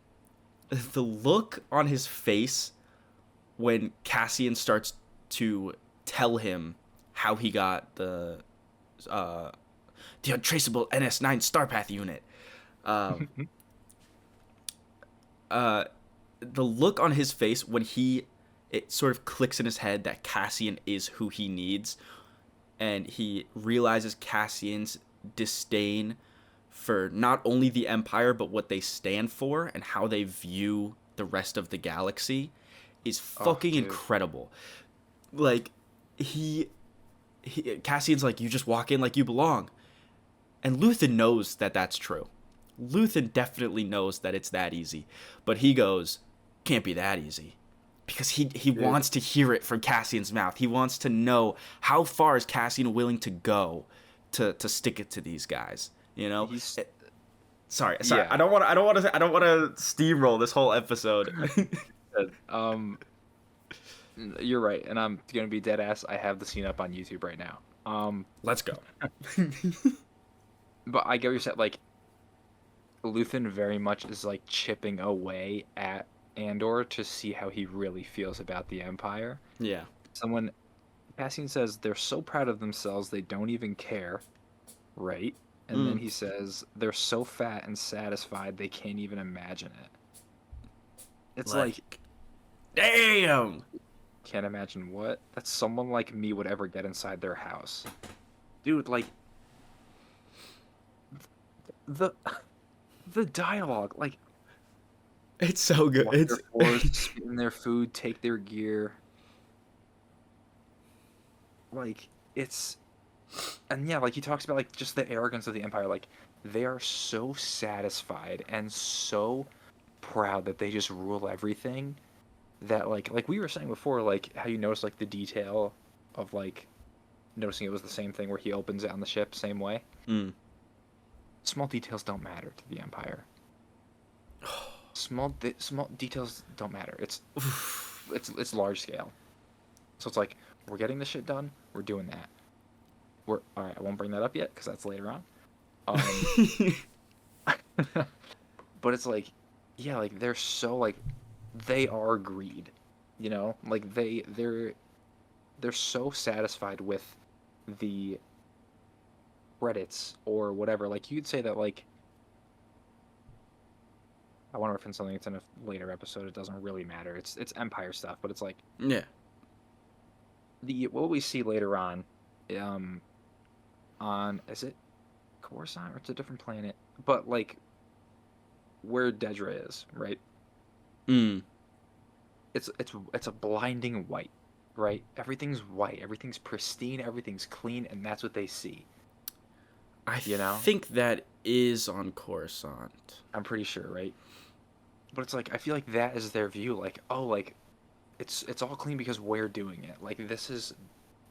the look on his face when Cassian starts to tell him how he got the untraceable NS9 Starpath unit. The look on his face when it sort of clicks in his head that Cassian is who he needs, and he realizes Cassian's disdain for not only the Empire, but what they stand for and how they view the rest of the galaxy is Oh, fucking dude. incredible. Like, Cassian's like, you just walk in like you belong. And Luthen knows that that's true. Luthen definitely knows that it's that easy. But he goes, can't be that easy. Because he wants to hear it from Cassian's mouth. He wants to know how far is Cassian willing to go to stick it to these guys. You know? He's Sorry. yeah. I don't want to steamroll this whole episode. You're right, and I'm gonna be dead ass. I have the scene up on YouTube right now. Let's go. But I get what you're saying. Like, Luthen very much is like chipping away at Andor to see how he really feels about the Empire. Yeah. Someone, Cassian says they're so proud of themselves they don't even care, right? And then he says they're so fat and satisfied they can't even imagine it. It's like damn. Can't imagine what? That someone like me would ever get inside their house. Dude, like the dialogue, like It's so good. walk their force, spit in their food, take their gear. Like it's and yeah, like he talks about like just the arrogance of the Empire, like they are so satisfied and so proud that they just rule everything that like we were saying before, like how you notice like the detail of like noticing it was the same thing where he opens it on the ship same way. Small details don't matter to the Empire. Small details don't matter. It's large scale. So it's like we're getting this shit done. We're doing that. We're all right. I won't bring that up yet because that's later on. But it's like, yeah, like they're so like they are greed, you know, like they're so satisfied with the credits or whatever. Like you'd say that like I want to reference something that's in a later episode. It doesn't really matter. It's Empire stuff, but it's like Yeah. What we see later on is it Coruscant or it's a different planet, but like where Dedra is, right? It's a blinding white, right? Everything's white, everything's pristine, everything's clean, and that's what they see. I You know? think that is on Coruscant. I'm pretty sure, right? But it's like I feel like that is their view, like, oh, like it's all clean because we're doing it. Like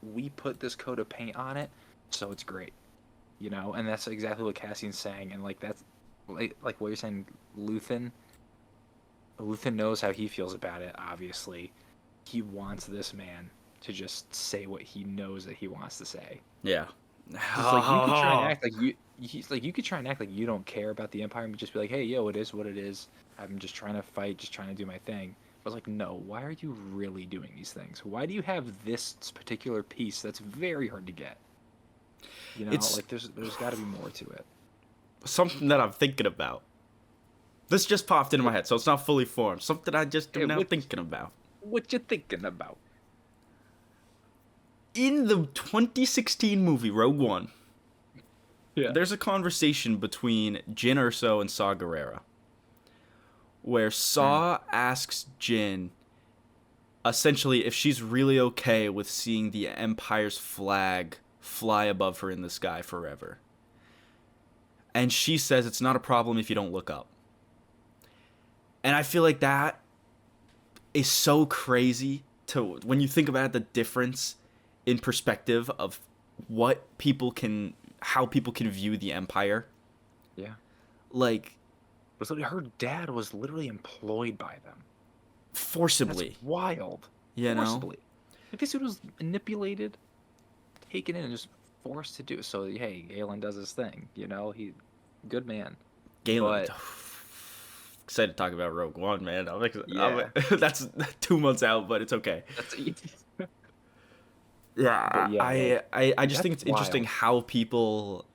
we put this coat of paint on it, so it's great. You know, and that's exactly what Cassian's saying, and like that's like what you're saying, Luthen knows how he feels about it, obviously. He wants this man to just say what he knows that he wants to say. Yeah. It's like you could try and act like he's like you could try and act like you don't care about the Empire and just be like, hey, yo, it is what it is. I'm just trying to fight, just trying to do my thing. But it's like, no, why are you really doing these things? Why do you have this particular piece that's very hard to get? You know, like there's got to be more to it. Something that I'm thinking about. This just popped into my head, so it's not fully formed. Something I just am now thinking about. What you thinking about? In the 2016 movie Rogue One, Yeah. there's a conversation between Jyn Erso and Saw Gerrera, where Saw asks Jyn, essentially, if she's really okay with seeing the Empire's flag fly above her in the sky forever. And she says it's not a problem if you don't look up. And I feel like that is so crazy to when you think about the difference in perspective of how people can view the Empire. Yeah. Like, her dad was literally employed by them. Forcibly. That's wild. You forcibly. Like this dude was manipulated, taken in, and just forced to do it. So hey, Galen does his thing. You know, good man. Galen. Excited to talk about Rogue One, man. That's 2 months out, but it's okay. Yeah, I just think it's interesting how people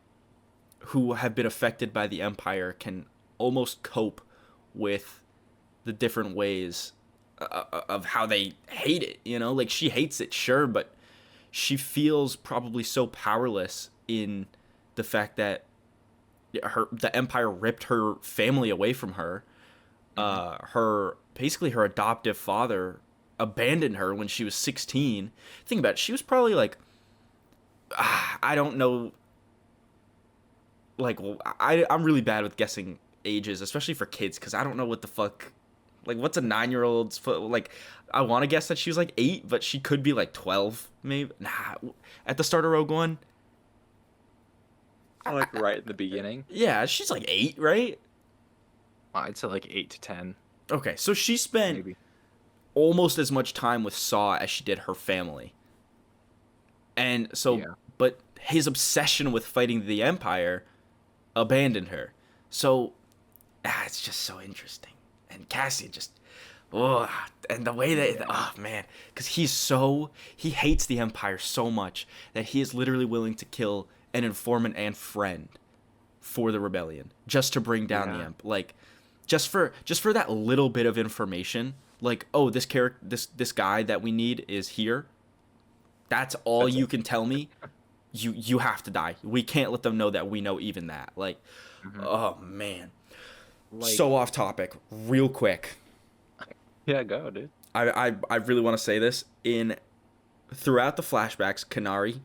who have been affected by the Empire can almost cope with the different ways of how they hate it, you know? Like, she hates it, sure, but she feels probably so powerless in the fact that the Empire ripped her family away from her. Mhm. Her adoptive father abandoned her when she was 16. Think about it. She was probably like, I don't know, like, I'm really bad with guessing ages, especially for kids, because I don't know what the fuck, like, what's a 9-year-old's foot, like, I want to guess that she was like 8, but she could be like 12, maybe. Nah, at the start of Rogue One. Like right in the beginning, Yeah, she's like 8, right? I'd say like 8 to 10, Okay, so she spent maybe. almost as much time with Saw as she did her family. And so, Yeah. but his obsession with fighting the Empire abandoned her. So, it's just so interesting. And Cassian just, oh, and the way that, Yeah. oh man, because he hates the Empire so much that he is literally willing to kill an informant and friend for the rebellion just to bring down the Yeah. like just for that little bit of information, like, oh, this character, this guy that we need is here. That's all That's you it. can tell me. You have to die. We can't let them know that we know even that. Like, Hmm. oh man. Like, So off topic, real quick. yeah, go, dude. I really want to say this. In throughout the flashbacks, Canary,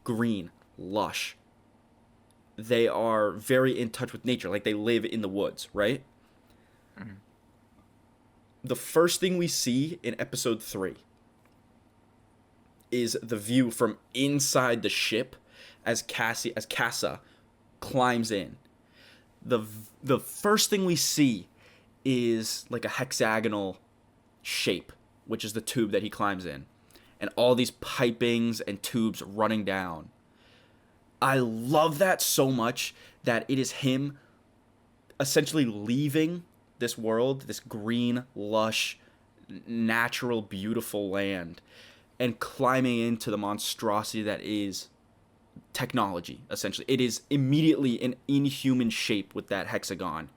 green, lush. They are very in touch with nature. Like, they live in the woods, right? Mhm. The first thing we see in episode 3 is the view from inside the ship as Casa climbs in. The the first thing we see is like a hexagonal shape, which is the tube that he climbs in, and all these pipings and tubes running down. I love that so much that it is him essentially leaving this world, this green, lush, natural, beautiful land, and climbing into the monstrosity that is technology, essentially. It is immediately an inhuman shape with that hexagon,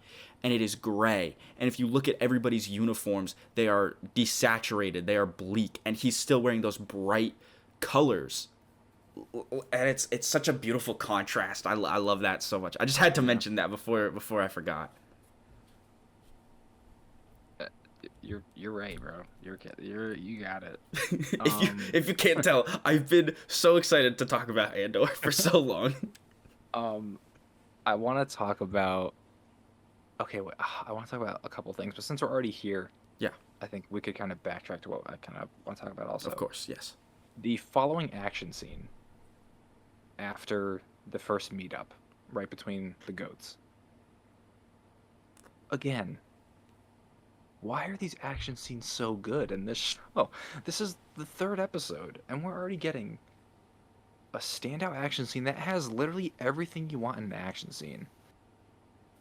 and it is gray. And if you look at everybody's uniforms, they are desaturated, they are bleak, and he's still wearing those bright colors. And it's such a beautiful contrast. I love that so much. I just had to Yeah. mention that before I forgot. Uh, you're right, bro. You got it. if you Um, if you can't tell, I've been so excited to talk about Andor for so long. um, I want to talk about. Okay, wait, I want to talk about a couple things, but since we're already here, Yeah, I think we could kind of backtrack to what I kind of want to talk about of also. course, yes. The following action scene after the first meetup, right between the goats. Again, why are these action scenes so good in this show? This is the third episode, and we're already getting a standout action scene that has literally everything you want in an action scene.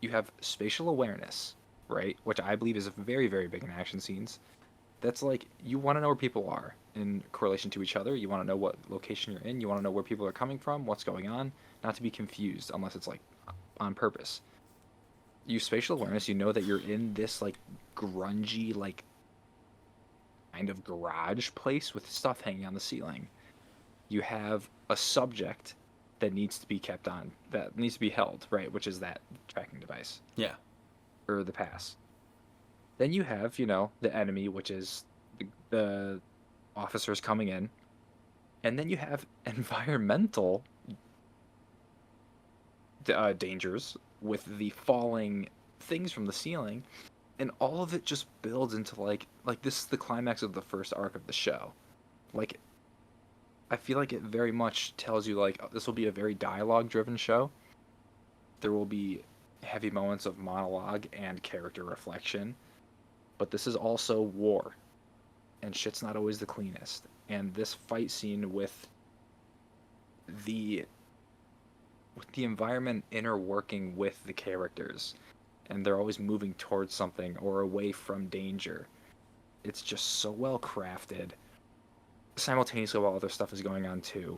You have spatial awareness, right? Which I believe is very, very big in action scenes. That's like, you want to know where people are in correlation to each other. You want to know what location you're in. You want to know where people are coming from, what's going on, not to be confused unless it's like on purpose. You spatial awareness, you know that you're in this like grungy, like kind of garage place with stuff hanging on the ceiling. You have a subject that needs to be kept on, that needs to be held, right? Which is that tracking device Yeah, or the pass. Then you have, the enemy, which is the officers coming in. And then you have environmental dangers with the falling things from the ceiling. And all of it just builds into like this is the climax of the first arc of the show. Like, I feel like it very much tells you like this will be a very dialogue driven show. There will be heavy moments of monologue and character reflection, but this is also war, and shit's not always the cleanest. And this fight scene the with the environment interworking with the characters, and they're always moving towards something or away from danger. It's just so well crafted, simultaneously while other stuff is going on too.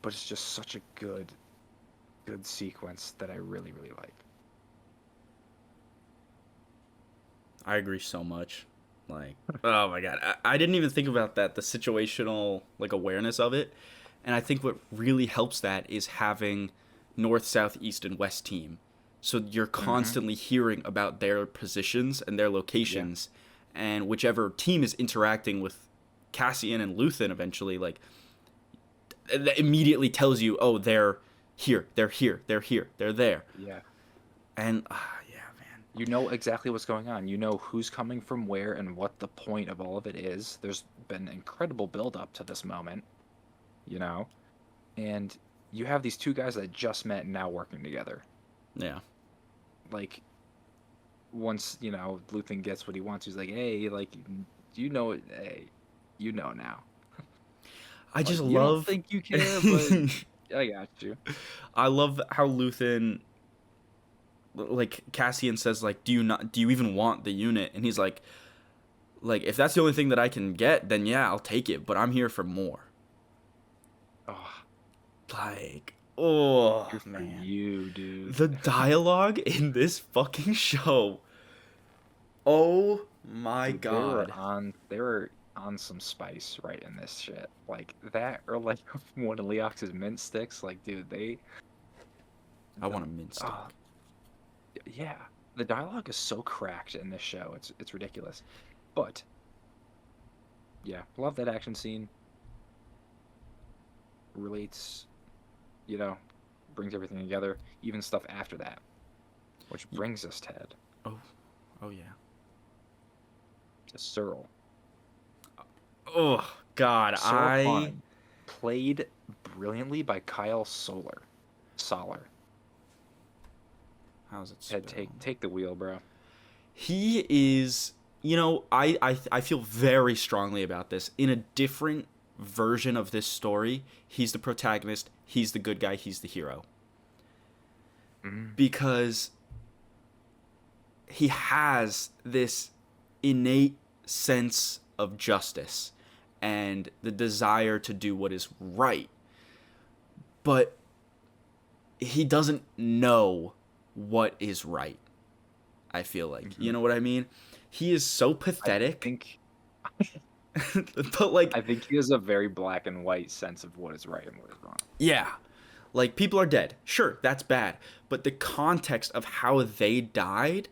But it's just such a good sequence that I really, really like. I agree so much. Like, oh my god, I didn't even think about that, the situational like awareness of it. And I think what really helps that is having north, south, east, and west team. So you're constantly hearing about their positions and their locations, and whichever team is interacting with Cassian and Luthen eventually, like, that immediately tells you, oh, they're here, they're here, they're here, they're there. Yeah. And, yeah, man. You know exactly what's going on. You know who's coming from where and what the point of all of it is. There's been incredible build up to this moment, you know? And you have these two guys that just met and now working together. Yeah. Like, once, you know, Luthen gets what he wants, he's like, hey, like, you know it, hey, you know now. I just You love... don't think you care, but I got you. I love how Luthen, like, Cassian says, like, do you even want the unit? And he's like, if that's the only thing that I can get, then yeah, I'll take it, but I'm here for more. Oh, Like, oh, good for man. you, dude. The dialogue in this fucking show. Oh my Dude, god. they were on some spice right in this shit. Like that, or like one of Leox's mint sticks. Like, dude, I want a mint stick. Yeah, the dialogue is so cracked in this show. It's ridiculous. But yeah, love that action scene. Relates, you know, brings everything together. Even stuff after that, which brings us, Ted, Oh yeah. to Searle. Oh god, Searle Khan, played brilliantly by Kyle Soller. How's it Ted, spelled? take the wheel, bro. He is, you know, I feel very strongly about this. In a different version of this story, he's the protagonist, he's the good guy, he's the hero. Because he has this innate sense of justice and the desire to do what is right. But he doesn't know what is right. I feel like. You know what I mean? He is so pathetic. But like, I think he has a very black and white sense of what is right and what is wrong. yeah. Like, people are dead. Sure, that's bad. But the context of how they died,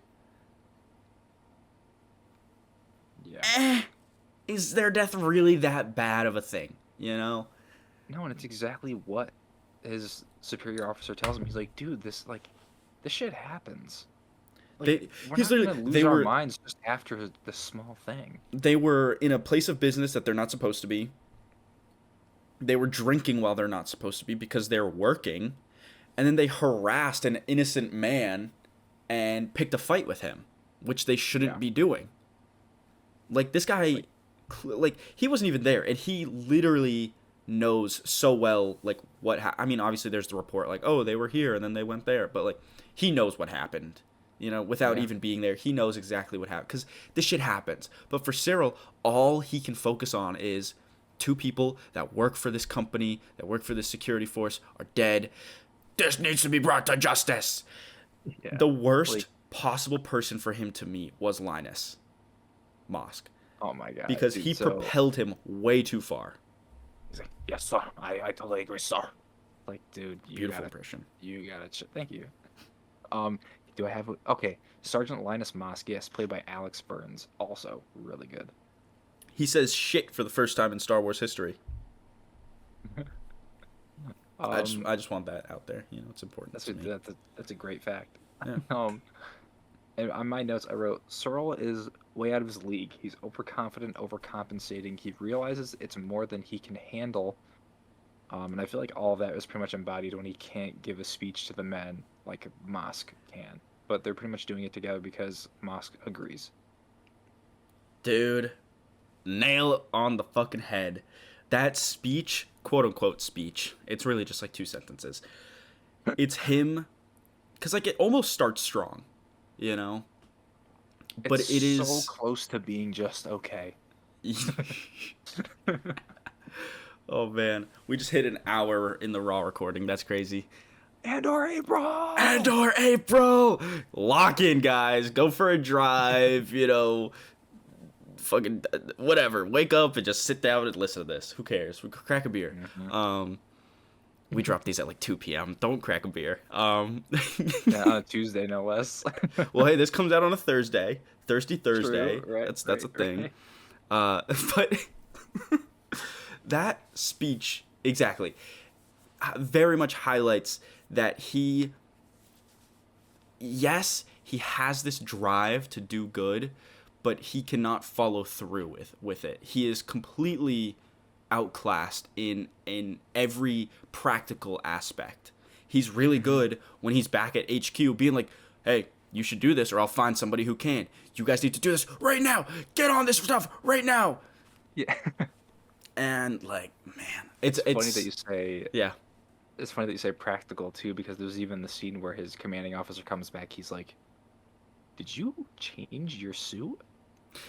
is their death really that bad of a thing? You know? No, and it's exactly what his superior officer tells him. He's like, dude, this shit happens. Like, we're not gonna lose our minds just after this small thing. They were in a place of business that they're not supposed to be. They were drinking while they're not supposed to be because they're working. And then they harassed an innocent man and picked a fight with him, which they shouldn't be doing. Like, this guy, like, he wasn't even there, and he literally knows so well, like, I mean, obviously there's the report, like, oh, they were here, and then they went there, but, like, he knows what happened, you know, without even being there. He knows exactly what happened, because this shit happens. But for Cyril, all he can focus on is two people that work for this company, that work for this security force, are dead. This needs to be brought to justice. Yeah. The worst possible person for him to meet was Linus Mosk. Oh my god. Because he propelled him way too far. He's like, yes, sir. I totally agree, sir. Like, dude, beautiful impression. You got it. Thank you. Do I have... Okay, Sergeant Linus Mosk, yes, played by Alex Burns. Also really good. He says shit for the first time in Star Wars history. I just want that out there. You know, it's important. That's a great fact. Yeah. And on my notes, I wrote, Searle is way out of his league. He's overconfident, overcompensating. He realizes it's more than he can handle. And I feel like all of that is pretty much embodied when he can't give a speech to the men like Mosk can. But they're pretty much doing it together because Mosk agrees. Dude, nail it on the fucking head. That speech, quote-unquote speech, it's really just like 2 sentences. It's him, because like it almost starts strong, you know? But it is so close to being just okay. Oh man, we just hit an hour in the raw recording. That's crazy. Andor April! Andor April! Lock in, guys. Go for a drive, you know, fucking whatever. Wake up and just sit down and listen to this. Who cares? We could crack a beer. We dropped these at like 2 p.m. Don't crack a beer. Yeah, on a Tuesday, no less. Well, hey, this comes out on a Thursday. Thirsty True, Thursday. right, That's a thing. right. But that speech exactly very much highlights that yes, he has this drive to do good, but he cannot follow through with it. He is completely outclassed in every practical aspect. He's really good when he's back at HQ being like, "Hey, you should do this or I'll find somebody who can. You guys need to do this right now. Get on this stuff right now." Yeah. And like, man, It's funny that you say yeah. it's funny that you say practical too, because there's even the scene where his commanding officer comes back. He's like, "Did you change your suit?"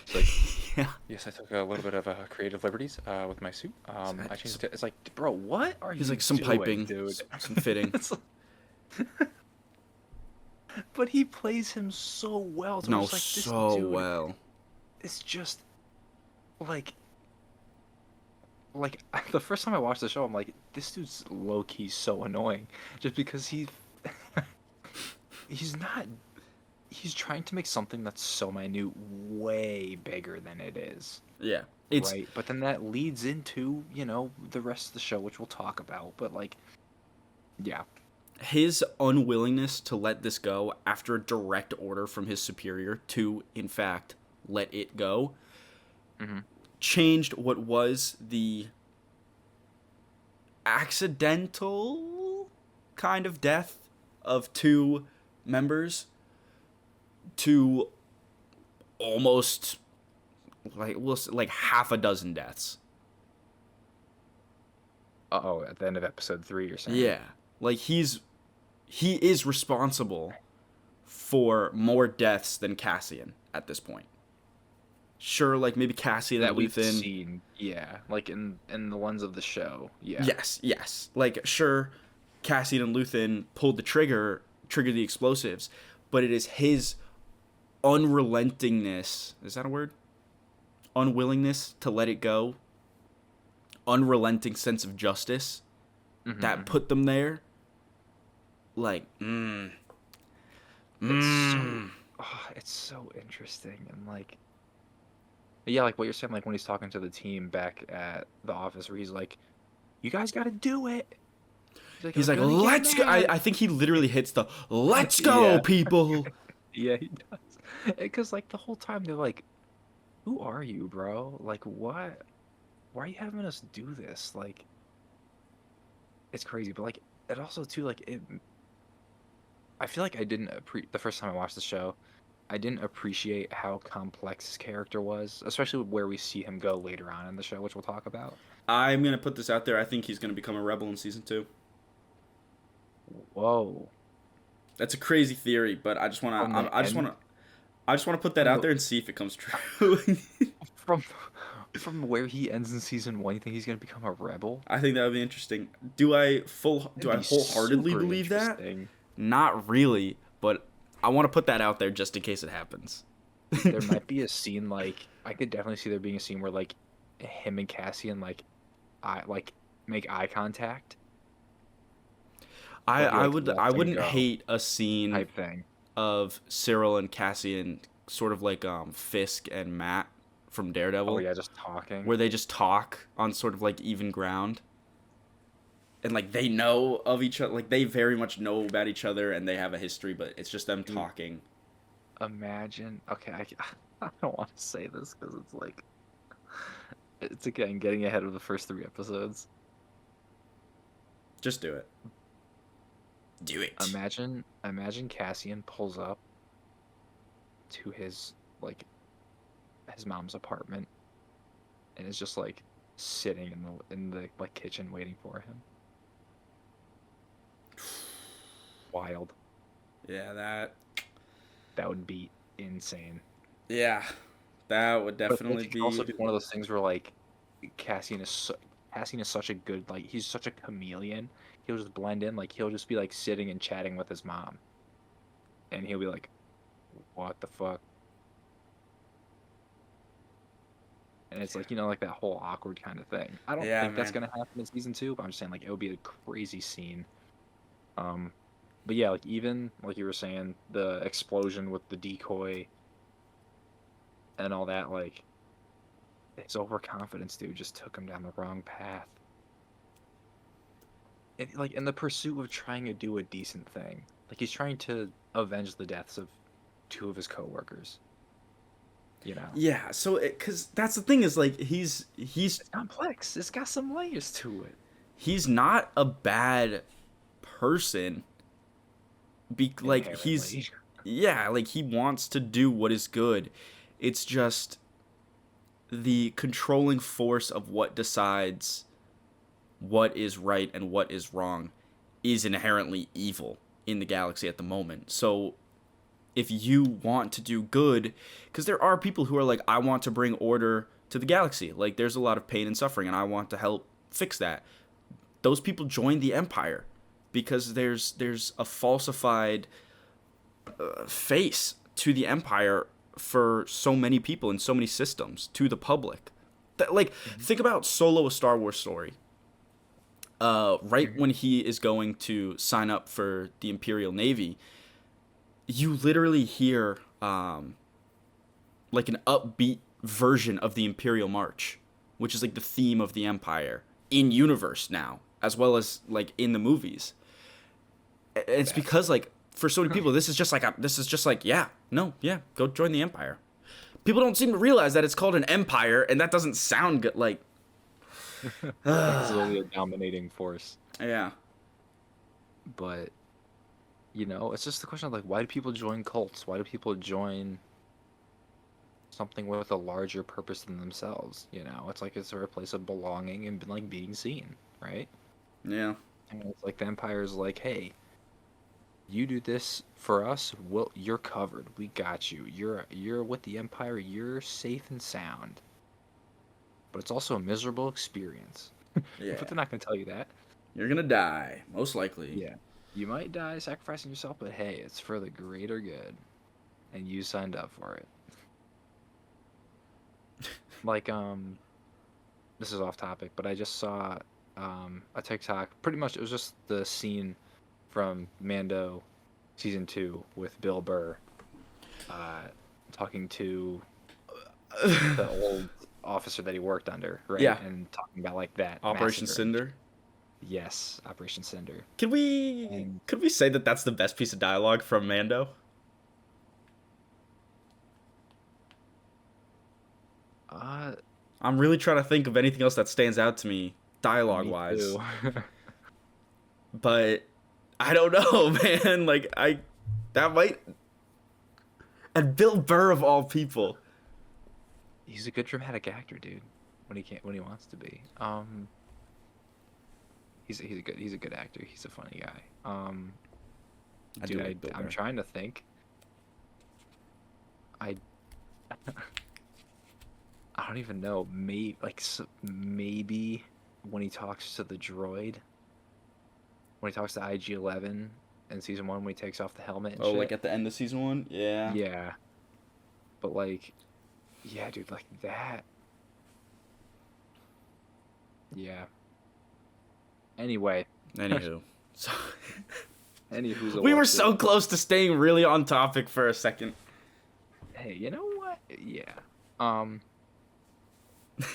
It's like, Yeah. yes, I took a little bit of creative liberties with my suit. I that changed it. It's like, bro, what are He's you like some doing, piping, dude? some fitting. It's like- but he plays him so well. So No, it's like, this so dude well. is just like the first time I watched the show, I'm like, this dude's low key so annoying, just because he's not he's trying to make something that's so minute way bigger than it is. Yeah. It's Right, but then that leads into, the rest of the show, which we'll talk about. But like, yeah, his unwillingness to let this go after a direct order from his superior to, in fact, let it go, hmm changed what was the accidental kind of death of two members to almost like half a dozen deaths. oh, at the end of episode 3, you're saying? Yeah. Like he is responsible for more deaths than Cassian at this point. Sure, like maybe Cassian That and we've Luthen. seen, yeah, like in the lens of the show, yeah. Yes. Like sure, Cassian and Luthen pulled the trigger the explosives, but it is his unrelentingness. Is that a word? Unwillingness to let it go. Unrelenting sense of justice that put them there. Like, It's so interesting, and like, yeah, like what you're saying, like when he's talking to the team back at the office, where he's like, "You guys got to do it." He's like, "I'm gonna get let's go. mad." I think he literally hits the let's go, Yeah. people. Yeah, he does. Because like the whole time they're like, "Who are you, bro? Like, what? Why are you having us do this?" Like, it's crazy, but like, it also too, like, I feel like I didn't the first time I watched the show, I didn't appreciate how complex his character was, especially where we see him go later on in the show, which we'll talk about. I'm going to put this out there. I think he's going to become a rebel in season 2. Whoa. That's a crazy theory, but I just want to I just want to put that From out the- there and see if it comes true. From where he ends in season 1, you think he's gonna become a rebel? I think that would be interesting. Do I That'd be wholeheartedly super believe that? interesting. Not really, but I want to put that out there just in case it happens. There might be a scene, like, I could definitely see there being a scene where like him and Cassian make eye contact. I Like, wouldn't go hate a scene type thing. of Cyril and Cassian, sort of like Fisk and Matt from Daredevil. Oh yeah, just talking. Where they just talk on sort of like even ground. And like they know of each other, like they very much know about each other and they have a history, but it's just them talking. Imagine, okay, I don't want to say this because it's like, it's again getting ahead of the first 3 episodes. Just do it. Do it. Imagine Cassian pulls up to his mom's apartment and is just like sitting in the like kitchen waiting for him. Wild. Yeah, That would be insane. yeah, that would But definitely it could be. also be one of those things where like Cassian is such a good, like, he's such a chameleon. He'll just blend in, like he'll just be like sitting and chatting with his mom, and he'll be like, "What the fuck?" and it's like, like that whole awkward kind of thing. I don't Yeah, think that's man. gonna happen in season 2, but I'm just saying like it would be a crazy scene. But yeah, like even like you were saying, the explosion with the decoy and all that, like his overconfidence, dude, just took him down the wrong path. Like in the pursuit of trying to do a decent thing, like he's trying to avenge the deaths of 2 of his coworkers. You know, Yeah, so because that's the thing is like it's complex. It's got some layers to it. he's not a bad person. Like he's Inherently. yeah, like he wants to do what is good. It's just the controlling force of what decides what is right and what is wrong is inherently evil in the galaxy at the moment. So if you want to do good, because there are people who are like, I want to bring order to the galaxy. Like there's a lot of pain and suffering, and I want to help fix that. Those people join the Empire because there's a falsified face to the Empire for so many people in so many systems to the public. That, like, think about Solo: A Star Wars Story. Right when he is going to sign up for the Imperial Navy, you literally hear like an upbeat version of the Imperial March, which is like the theme of the Empire in universe now, as well as like in the movies. It's because like for so many people, this is just like yeah, no, yeah, go join the Empire. People don't seem to realize that it's called an empire, and that doesn't sound good. Like, It's really a dominating force. yeah, But it's just the question of like, why do people join cults? Why do people join something with a larger purpose than themselves? It's like it's a place of belonging and like being seen, right? yeah, And it's like the Empire's like, hey, you do this for us, you're covered. We got you. You're with the Empire. You're safe and sound. But it's also a miserable experience. yeah. But they're not going to tell you that. You're gonna die, most likely. Yeah. You might die sacrificing yourself, but hey, it's for the greater good. And you signed up for it. Like, this is off topic, but I just saw a TikTok. Pretty much, it was just the scene from Mando season 2 with Bill Burr talking to the old officer that he worked under, right? Yeah. And talking about like that Operation massacre. Cinder. Yes, Operation Cinder. Could we say that that's the best piece of dialogue from Mando? I'm really trying to think of anything else that stands out to me dialogue wise. But I don't know, man. Like that might. And Bill Burr of all people. He's a good dramatic actor, dude. When he wants to be. He's a good actor. He's a funny guy. I'm trying to think. I don't even know. Maybe when he talks to the droid, when he talks to IG-11 in season 1, when he takes off the helmet. And shit. Like at the end of season 1, yeah. Yeah. But like, yeah, dude, like that. Yeah. Anyway. Anywho. So We were so close to staying really on topic for a second. Hey, you know what? Yeah. All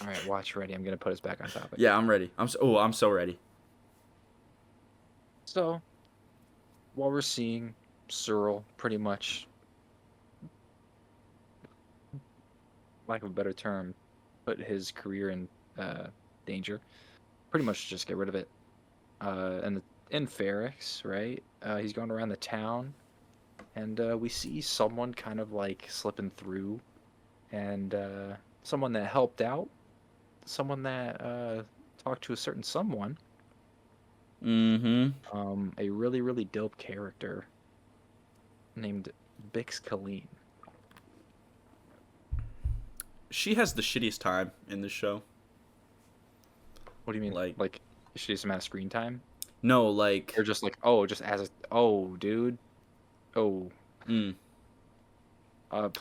right, watch ready. I'm gonna put us back on topic. Yeah, I'm ready. I'm so ready. So, while we're seeing Cyril pretty much, lack of a better term, put his career in danger, pretty much just get rid of it. And in Ferrix, right? He's going around the town, and we see someone kind of like slipping through, and someone that helped out, someone that talked to a certain someone. Mm-hmm. A really, really dope character named Bix Colleen. She has the shittiest time in this show. What do you mean? Like she has some amount of screen time? No, like... Or just like, dude. Oh.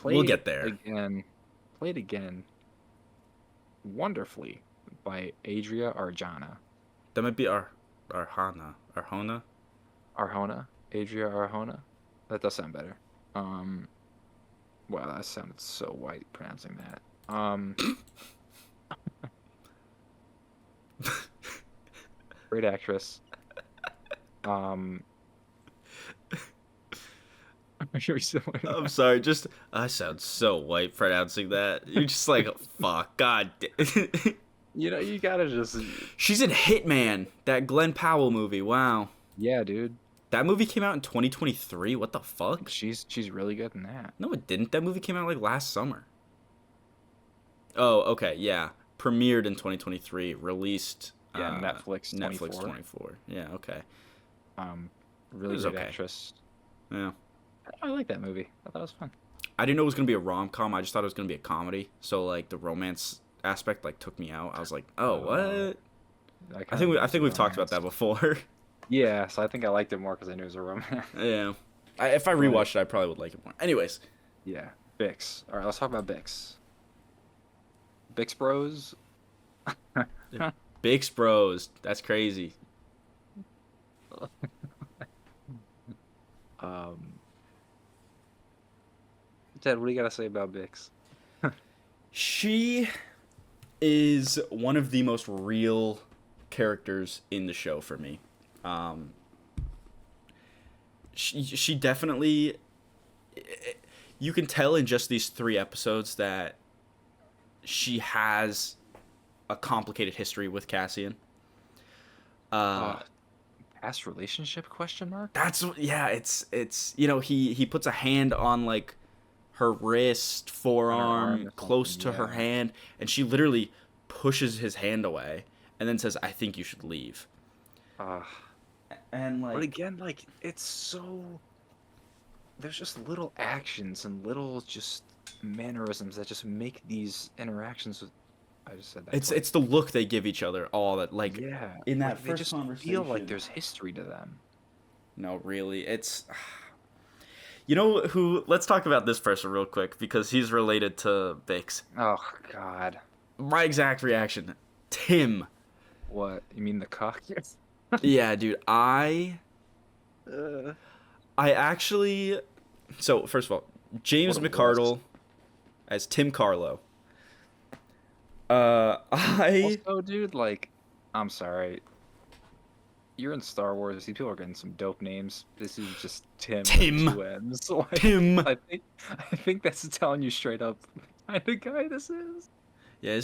We'll get there. Again. Play it again. wonderfully by Adria Arjona. That might be Arhona. Arjona? Adria Arjona? That does sound better. Wow, that sounded so white pronouncing that. Great actress. I'm sorry, just I sound so white pronouncing that. You're just like, fuck, god. You gotta just. She's in Hitman, that Glenn Powell movie. Wow. Yeah, dude. That movie came out in 2023. What the fuck? She's really good in that. No, it didn't. That movie came out like last summer. Oh, okay, yeah. Premiered in 2023, released Yeah, Netflix 24. Netflix 24. Yeah, okay. Really good actress. Yeah. I like that movie. I thought it was fun. I didn't know it was gonna be a rom-com. I just thought it was gonna be a comedy. So like the romance aspect like took me out. I was like, oh, what? I think we've talked about that before. Yeah, so I think I liked it more because I knew it was a romance. Yeah. If I rewatched it, I probably would like it more. Anyways. Yeah. Bix. All right, let's talk about Bix. Bix Bros. Bix Bros. That's crazy. Ted, what do you gotta say about Bix? She is one of the most real characters in the show for me. She definitely, you can tell in just these 3 episodes that she has a complicated history with Cassian. Past relationship question mark? That's it's he puts a hand on like her wrist, forearm, close to her hand, and she literally pushes his hand away and then says, "I think you should leave." And like, but again, like it's so. There's just little actions and little just mannerisms that just make these interactions with. I just said that. It's the look they give each other, all that like in that like, first they just conversation. feel like there's history to them. No, really, it's. You know who? Let's talk about this person real quick because he's related to Bix. Oh God. My exact reaction, Tim. What? You mean the cock? Yeah, dude. I actually. So first of all, James McArdle as Tim Carlo. Also, dude, like, I'm sorry. You're in Star Wars. These people are getting some dope names. This is just Tim. With 2 M's. Like, Tim. I think that's telling you straight up the kind of guy this is. Yeah.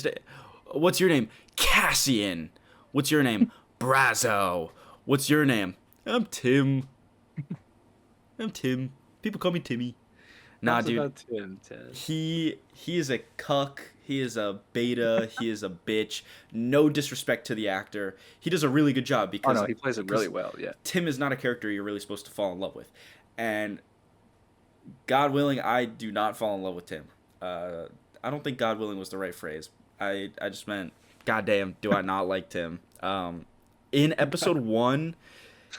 What's your name? Cassian. What's your name? Brazo. What's your name? I'm Tim. I'm Tim. People call me Timmy. Nah, dude. About Tim, Ted. He is a cuck. He is a beta. He is a bitch. No disrespect to the actor. He does a really good job because he plays it really well. Yeah. Tim is not a character you're really supposed to fall in love with, and God willing, I do not fall in love with Tim. I don't think God willing was the right phrase. I just meant goddamn. Do I not like Tim? In episode 1,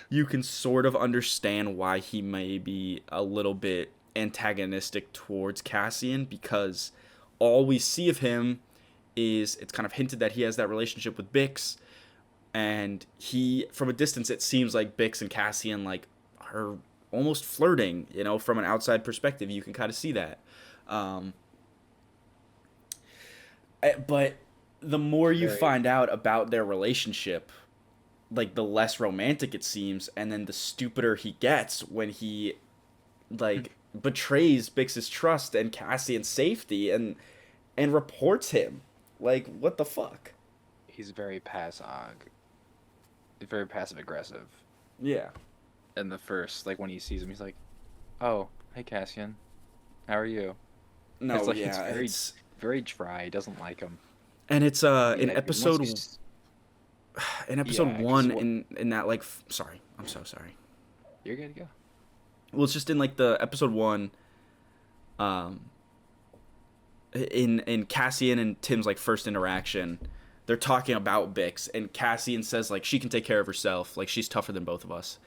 you can sort of understand why he may be a little bit antagonistic towards Cassian because all we see of him is it's kind of hinted that he has that relationship with Bix, and he, from a distance, it seems like Bix and Cassian like are almost flirting. From an outside perspective, you can kind of see that. But the more you find out about their relationship, like the less romantic it seems, and then the stupider he gets when he like betrays Bix's trust and Cassian's safety and reports him. Like, what the fuck? He's very passive aggressive. Yeah. And the first, like when he sees him, he's like, "Oh, hey Cassian, how are you?" No, it's like, yeah, it's very dry. He doesn't like him. And it's in episode 1 in that like sorry, I'm so sorry. You're good to go. Well, it's just in like the episode 1 in Cassian and Tim's like first interaction, they're talking about Bix, and Cassian says like she can take care of herself, like she's tougher than both of us.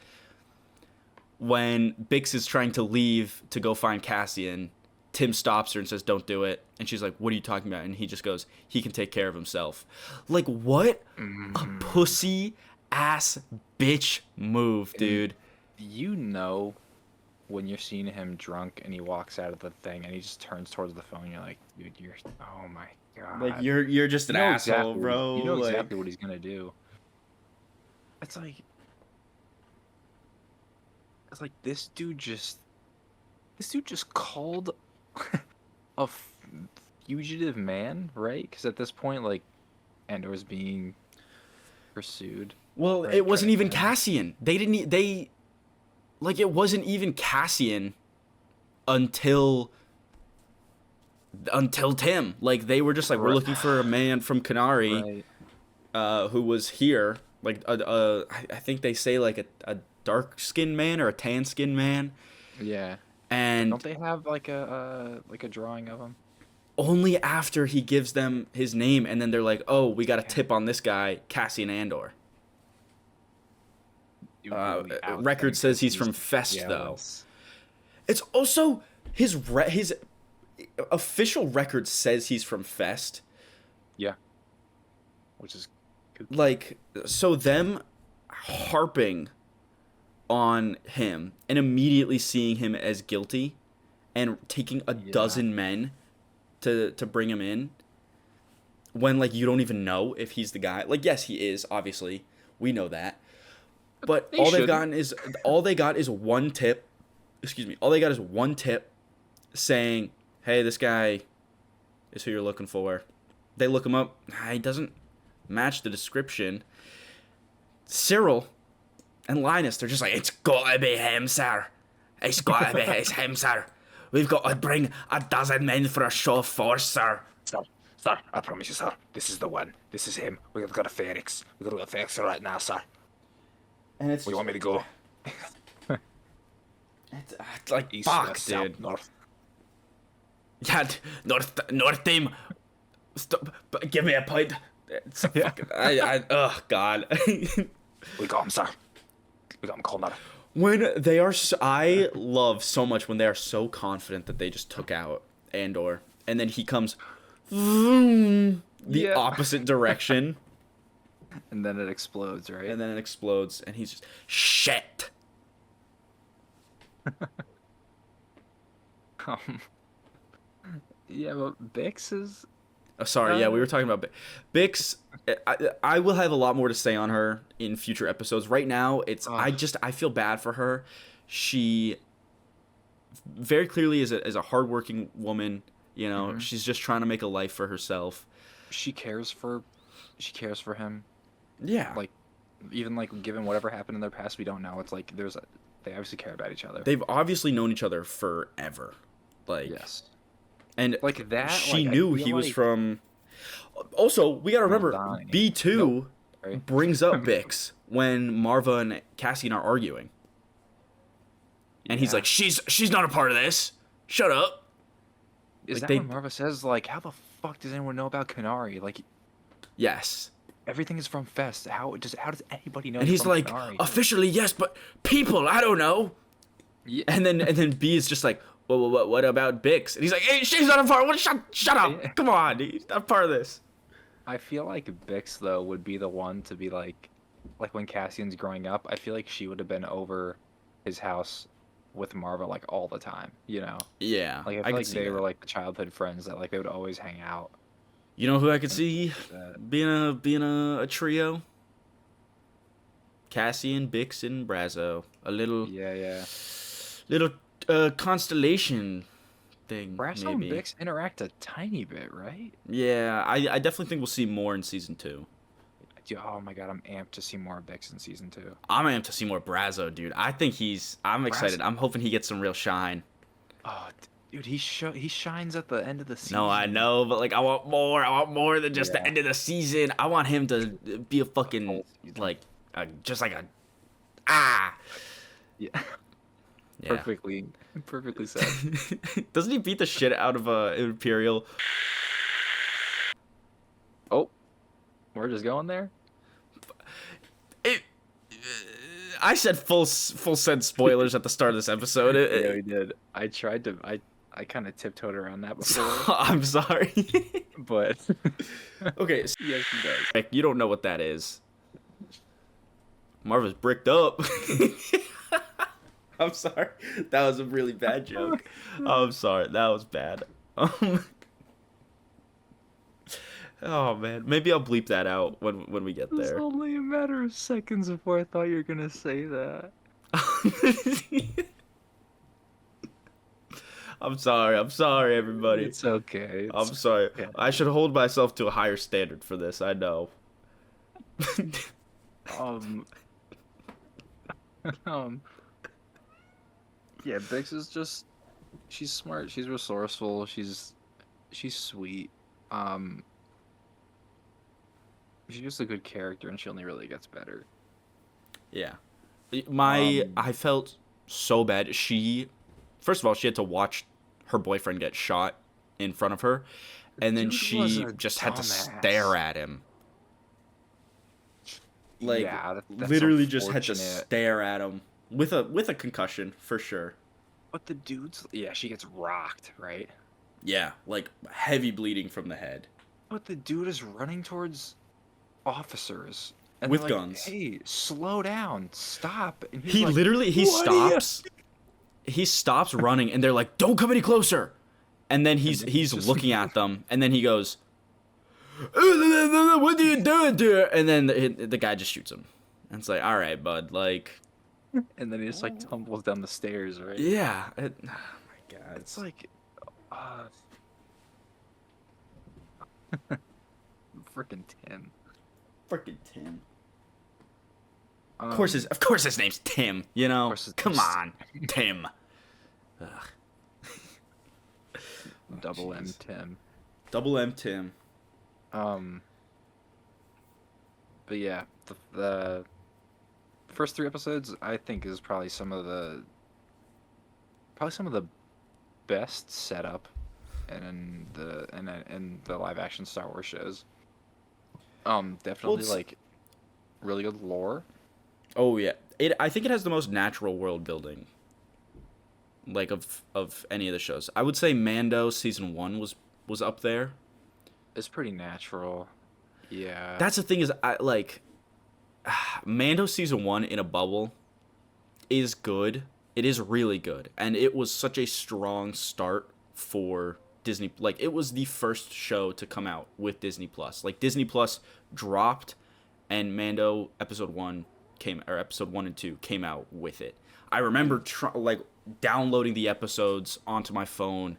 When Bix is trying to leave to go find Cassian, Tim stops her and says, "Don't do it." And she's like, "What are you talking about?" And he just goes, "He can take care of himself." Like, what a pussy ass bitch move, dude. You know, when you're seeing him drunk and he walks out of the thing and he just turns towards the phone, you're like, dude, oh my god. Like, you're just an asshole, bro. You know like, exactly what he's gonna do. It's like this dude just called a fugitive man, right? Because at this point, like, Andor's being pursued. well, right? it wasn't even Right. Cassian. It wasn't even Cassian until Tim. Like, they were just like, we're Right. looking for a man from Canary, Right. who was here. Like, I think they say like a dark skinned man or a tan skinned man. Yeah. And Don't they have like a drawing of him? only after he gives them his name, and then they're like, "Oh, we got a tip on this guy, Cassian Andor." Record says he's from Fest, though. It's also his official record says he's from Fest. Yeah. Which is kooky. Like, so them harping on him and immediately seeing him as guilty and taking a dozen men to bring him in when, like, you don't even know if he's the guy. Like, yes, he is, obviously. We know that. But all they got is one tip. Excuse me. All they got is one tip saying, "Hey, this guy is who you're looking for." They look him up. He doesn't match the description. Cyril and Linus, they're just like, "It's gotta be him, sir. It's gotta be him, sir. We've got to bring a dozen men for a show of force, sir." Sir, I promise you, sir. This is the one. This is him. We've got a Ferrix. We've got a Ferrix right now, sir. And it's Where you want me to go? it's like, East, fuck, west, dude. south, north. Yeah, north team. Stop, give me a point. It's a fucking, oh god. We got him, sir. We got him, Connor. When they are, I love so much when they are so confident that they just took out Andor, and then he comes, the opposite direction, And then it explodes, right? and then it explodes, and he's just shit. Yeah, but Bix is... Oh, sorry, yeah, we were talking about Bix. I will have a lot more to say on her in future episodes. Right now, I feel bad for her. She very clearly is a hardworking woman. You know, she's just trying to make a life for herself. She cares for him. Yeah, Like, even like given whatever happened in their past, we don't know. It's like they obviously care about each other. they've obviously known each other forever. Like, Yes. and Like that. she like, knew I feel he was like- from. Also, we gotta remember Donnie. B2 Nope. Right? brings up Bix when Marva and Cassian are arguing, and he's Yeah. like, "She's not a part of this. Shut up." Is like that when Marva says, like, how the fuck does anyone know about Canary? Like, Yes. everything is from Fest. How does anybody know? And it's he's from like, Canary? "Officially, yes, but people, I don't know." Yeah. And then B is just like, "Well, what about Bix?" And he's like, "Hey, she's not a part. What? Shut up. Yeah. Come on, he's not part of this." I feel like Bix though would be the one to be like when Cassian's growing up. I feel like she would have been over his house with Marva like all the time. You know, Yeah, like I feel can like see they that. were like childhood friends that like they would always hang out. You know who I could see That- being a trio? Cassian, Bix, and Brazo. A little Yeah. constellation thing. Brasso and maybe. Bix interact a tiny bit, right? Yeah, I definitely think we'll see more in season 2. Oh my god, I'm amped to see more of Bix in season 2. I'm amped to see more Brazo, dude. I'm excited. I'm hoping he gets some real shine. Oh, dude, he shines at the end of the season. No, I know, but like I want more. I want more than just the Yeah. end of the season. I want him to be a fucking whole season. like just like a Yeah. yeah. Perfectly said. Doesn't he beat the shit out of Imperial? Oh, we're just going there. It, I said full said spoilers at the start of this episode. Yeah, we did. I I kind of tiptoed around that before, I'm sorry. but Okay, so yes, he does. you don't know what that is. Marva's bricked up. I'm sorry. That was a really bad joke. I'm sorry. That was bad. Oh man, maybe I'll bleep that out when we get It was there. only a matter of seconds before I thought you were gonna say that. I'm sorry, everybody. It's okay. I'm sorry. okay. I should hold myself to a higher standard for this. I know. Um, um, yeah, Bix is just, she's smart, she's resourceful, she's sweet. Um, she's just a good character, and she only really gets better. Yeah. Um, I felt so bad. First of all, she had to watch her boyfriend get shot in front of her, and then Dude was she a just had to dumbass. stare at him. Like, yeah, that's literally just had to unfortunate. stare at him with a concussion for sure. But the dude's, yeah, she gets rocked, right? Yeah, like heavy bleeding from the head. But the dude is running towards officers. And With they're like, guns. Hey, slow down, stop. And he's He like, literally "What are you-" he stops running, and they're like, "Don't come any closer." And then he's then he's just- looking at them, and then he goes, "What are you doing, dear?" And then the guy just shoots him. And it's like, all right, bud, like, And then he just like tumbles down the stairs, right? yeah. Oh my god, It's like, uh, freaking Tim. freaking Tim. Um, Of course his name's Tim. You know, course his come name's on, Tim. Ugh. Double M jeez. Tim. Double M Tim. Um, but yeah, the first 3 episodes I think is probably some of the best setup in the live action Star Wars shows. Definitely it's- like really good lore. Oh yeah, I think it has the most natural world building. Like of any of the shows, I would say Mando season 1 was up there. It's pretty natural. Yeah. That's the thing is I like Mando season 1 in a bubble is good. It is really good, and it was such a strong start for Disney. Like it was the first show to come out with Disney Plus. Like Disney Plus dropped, and Mando episode 1 episode 1 and 2 came out with it. I remember like downloading the episodes onto my phone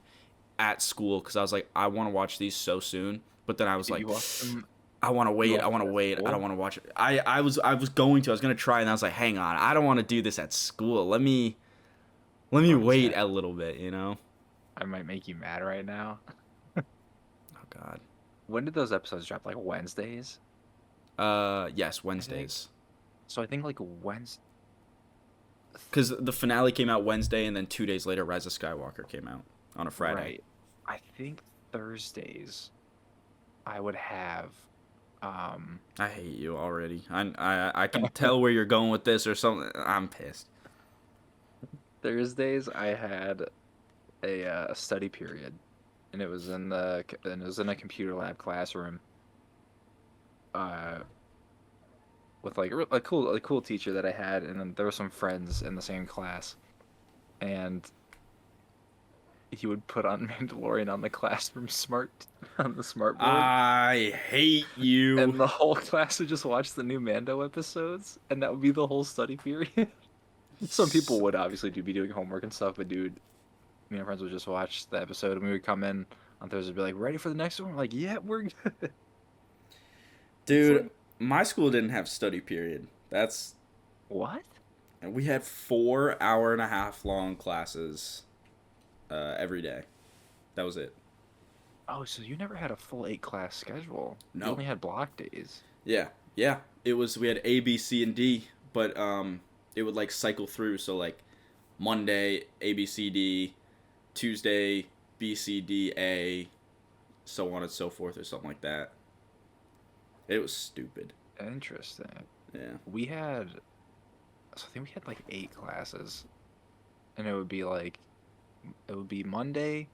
at school because I was like, I want to watch these so soon. But then I was Did like, you watch them? I want to wait. watch I want to them at wait. I school? don't want to watch it. I was going to try, and I was like, hang on, I don't want to do this at school. Let me wait a little bit. You know. I might make you mad right now. Oh God. When did those episodes drop? Like Wednesdays? Yes, Wednesdays. So I think like Wednesday. Because the finale came out Wednesday, and then 2 days later, Rise of Skywalker came out on a Friday. Right. I think Thursdays I would have I hate you already. I can tell where you're going with this or something. I'm pissed. Thursdays I had a study period, and it was in a computer lab classroom. With like a cool teacher that I had, and then there were some friends in the same class, and he would put on Mandalorian on the classroom on the smart board, I hate you. and the whole class would just watch the new Mando episodes, and that would be the whole study period. Some people would obviously be doing homework and stuff, but dude, me and my friends would just watch the episode, and we would come in on Thursday and be like, ready for the next one? We're like, yeah, we're good. Dude, my school didn't have study period. That's What? and we had 4 hour-and-a-half long classes every day. That was it. Oh, so you never had a full 8-class schedule. No. You only had block days. Yeah. It was we had A, B, C, and D, but it would like cycle through. So like Monday A, B, C, D, Tuesday B, C, D, A, so on and so forth, or something like that. It was stupid. Interesting. Yeah. I think we had like 8 classes, and it would be like it would be Monday.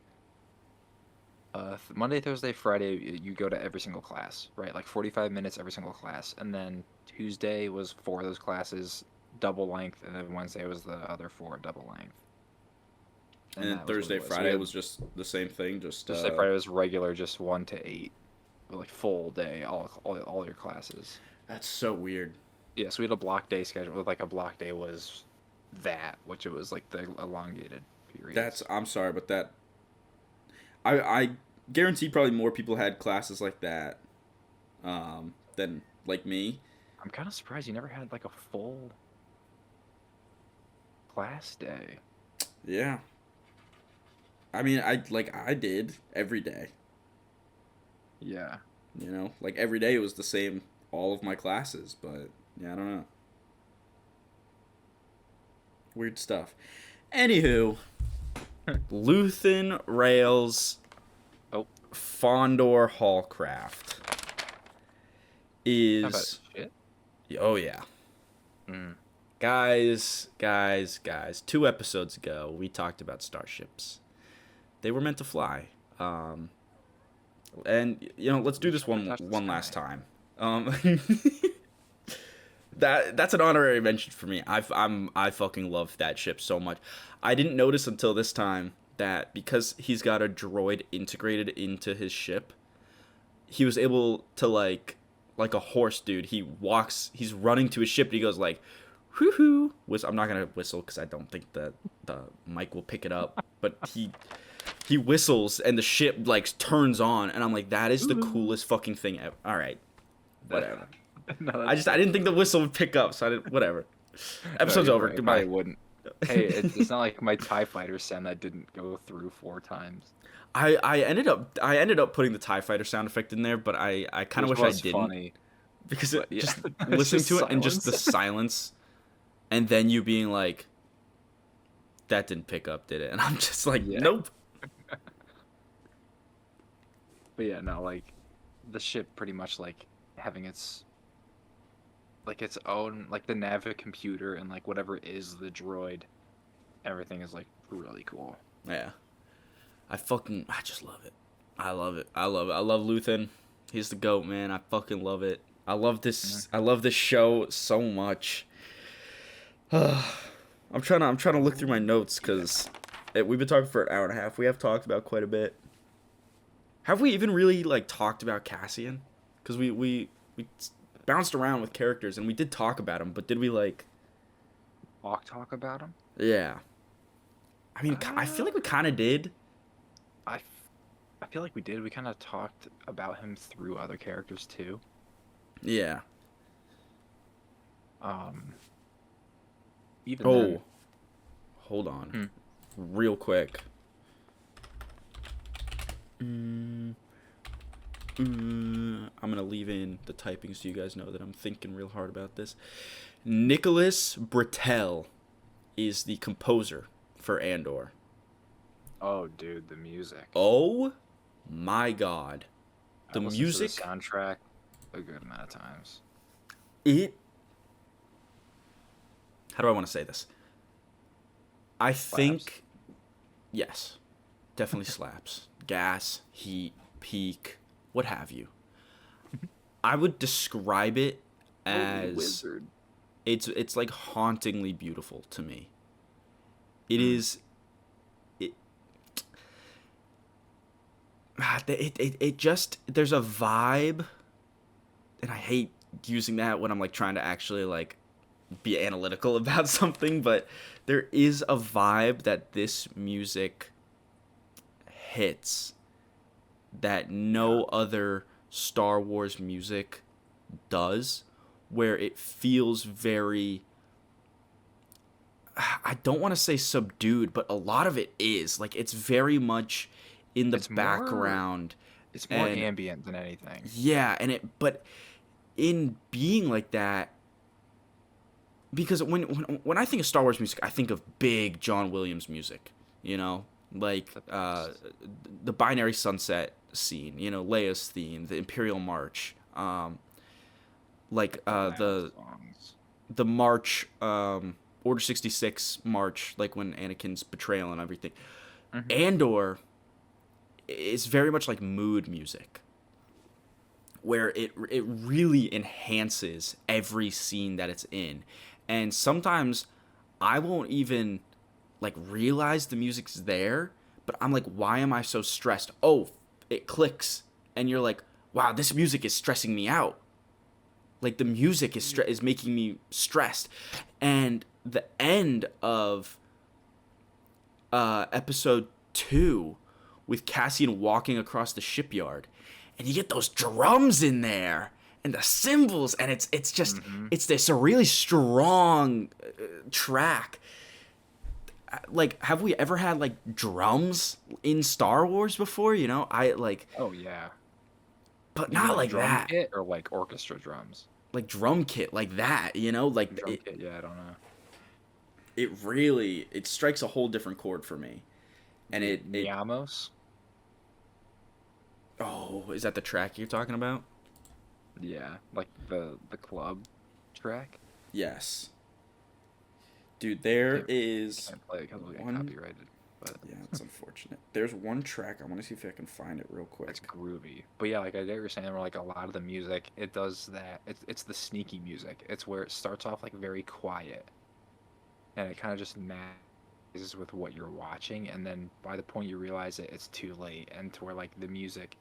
Monday, Thursday, Friday, you go to every single class, right? Like 45 minutes every single class. And then Tuesday was 4 of those classes, double length, and then Wednesday was the other 4 double length. And then that was what Thursday, it was. Friday was just the same thing. Just Thursday, Friday was regular, just 1 to 8, like full day, all your classes. That's so weird. Yeah, so we had a block day schedule. Like a block day was that, which it was like the elongated period. I'm sorry, but I guarantee probably more people had classes like that, than like me. I'm kind of surprised you never had like a full class day. Yeah. I mean, I did every day. Yeah. You know, like every day it was the same, all of my classes. But yeah, I don't know. Weird stuff. Anywho, Luthen Rails Oh. Fondor Hallcraft How about is. shit? Oh, yeah. Mm. Guys. 2 episodes ago, we talked about starships. They were meant to fly. And, you know, let's do this one last time. That's an honorary mention for me. I fucking love that ship so much. I didn't notice until this time that because he's got a droid integrated into his ship, he was able to like a horse, dude. He's running to his ship and he goes like, whoo-hoo. I'm not gonna whistle because I don't think the mic will pick it up. But he whistles and the ship like turns on and I'm like, that is the coolest fucking thing ever. All right, whatever. No, I didn't think the whistle would pick up, so I didn't. Whatever. Episode's over. Right. Goodbye. I wouldn't. Hey, it's not like my TIE fighter sound that didn't go through 4 times. I ended up putting the TIE fighter sound effect in there, but I kind of wish I didn't. Funny. Because Yeah. just It's listening just to it and just the silence. silence, and then you being like, that didn't pick up, did it? And I'm just like, Yeah. nope. But yeah, no, like the ship pretty much like having its own like the Navi computer and like whatever is the droid, everything is like really cool. Yeah. I just love it. I love it. I love Luthen. He's the GOAT, man. I fucking love it. I love this show so much. I'm trying to look through my notes because we've been talking for an hour and a half. We have talked about quite a bit. Have we even really like talked about Cassian? Because we bounced around with characters and we did talk about him, but did we like Talk about him? Yeah. I mean, I feel like we kind of did. I feel like we did. We kind of talked about him through other characters too. Yeah. Even Oh. then, Hold on. Real quick. I'm going to leave in the typing so you guys know that I'm thinking real hard about this. Nicholas Britell is the composer for Andor. oh dude, the music. Oh my god. The I listened music, to the soundtrack a good amount of times. how do I want to say this? I think, yes, definitely slaps. Gas, heat, peak, what have you. I would describe it as Wizard. it's like hauntingly beautiful to me. It is. It just, there's a vibe, and I hate using that when I'm like trying to actually like be analytical about something, but there is a vibe that this music hits that no other Star Wars music does, where it feels very, I don't want to say subdued, but a lot of it is like it's very much in the background. It's more ambient than anything. Yeah, but in being like that, because when I think of Star Wars music, I think of big John Williams music, you know, like the Binary Sunset scene, you know, Leia's theme, the Imperial March, like the march, Order 66 march, like when Anakin's betrayal and everything. Mm-hmm. Andor is very much like mood music, where it really enhances every scene that it's in. And sometimes I won't even like realize the music's there, but I'm like, why am I so stressed? Oh, it clicks, and you're like, wow, this music is stressing me out. Like the music is making me stressed. And the end of episode 2 with Cassian walking across the shipyard, and you get those drums in there and the cymbals, and it's just Mm-hmm. it's this a really strong track. Like, have we ever had like drums in Star Wars before? You know, I like, Oh yeah. but You mean not like like drum that. kit or like orchestra drums? Like drum kit like that. You know, like Drum kit, yeah, I don't know. it really it strikes a whole different chord for me. And it Niamos? oh, is that the track you're talking about? Yeah, like the club track. Yes. Dude, there Can't, is can't play it because it'll get one. copyrighted, but Yeah, it's unfortunate. There's one track. I want to see if I can find it real quick. it's groovy. But yeah, like I get what you're saying, where like a lot of the music, it does that. It's the sneaky music. It's where it starts off like very quiet, and it kind of just matches with what you're watching, and then by the point you realize it, it's too late, and to where like the music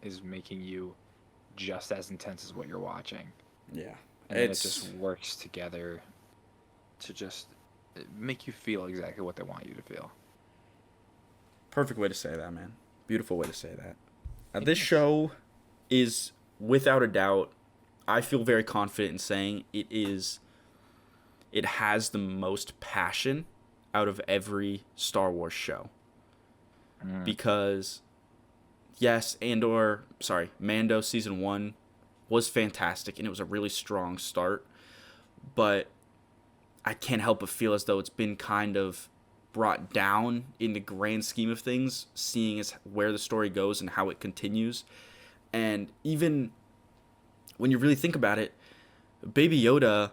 is making you just as intense as what you're watching, Yeah, and then it it's just works together to just make you feel exactly what they want you to feel. perfect way to say that, man. Beautiful way to say that. This Thanks. show is, without a doubt, I feel very confident in saying it is. It has the most passion out of every Star Wars show. Mm. Because, yes, Mando season 1 was fantastic and it was a really strong start, but I can't help but feel as though it's been kind of brought down in the grand scheme of things, seeing as where the story goes and how it continues. And even when you really think about it, Baby Yoda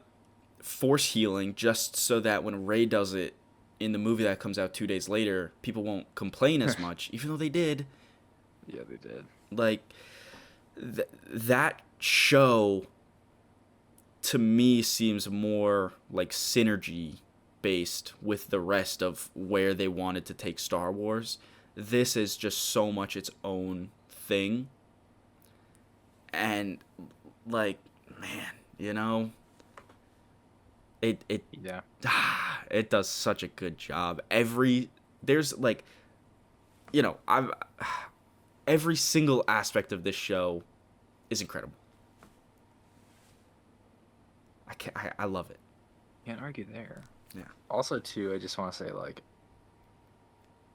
force healing just so that when Rey does it in the movie that comes out 2 days later, people won't complain as much, even though they did. Yeah, they did. Like, that show to me seems more like synergy based with the rest of where they wanted to take Star Wars. This is just so much its own thing. And like, man, you know, it Yeah. it does such a good job. There's like, you know, every single aspect of this show is incredible. I love it. Can't argue there. Yeah. Also, too, I just want to say, like,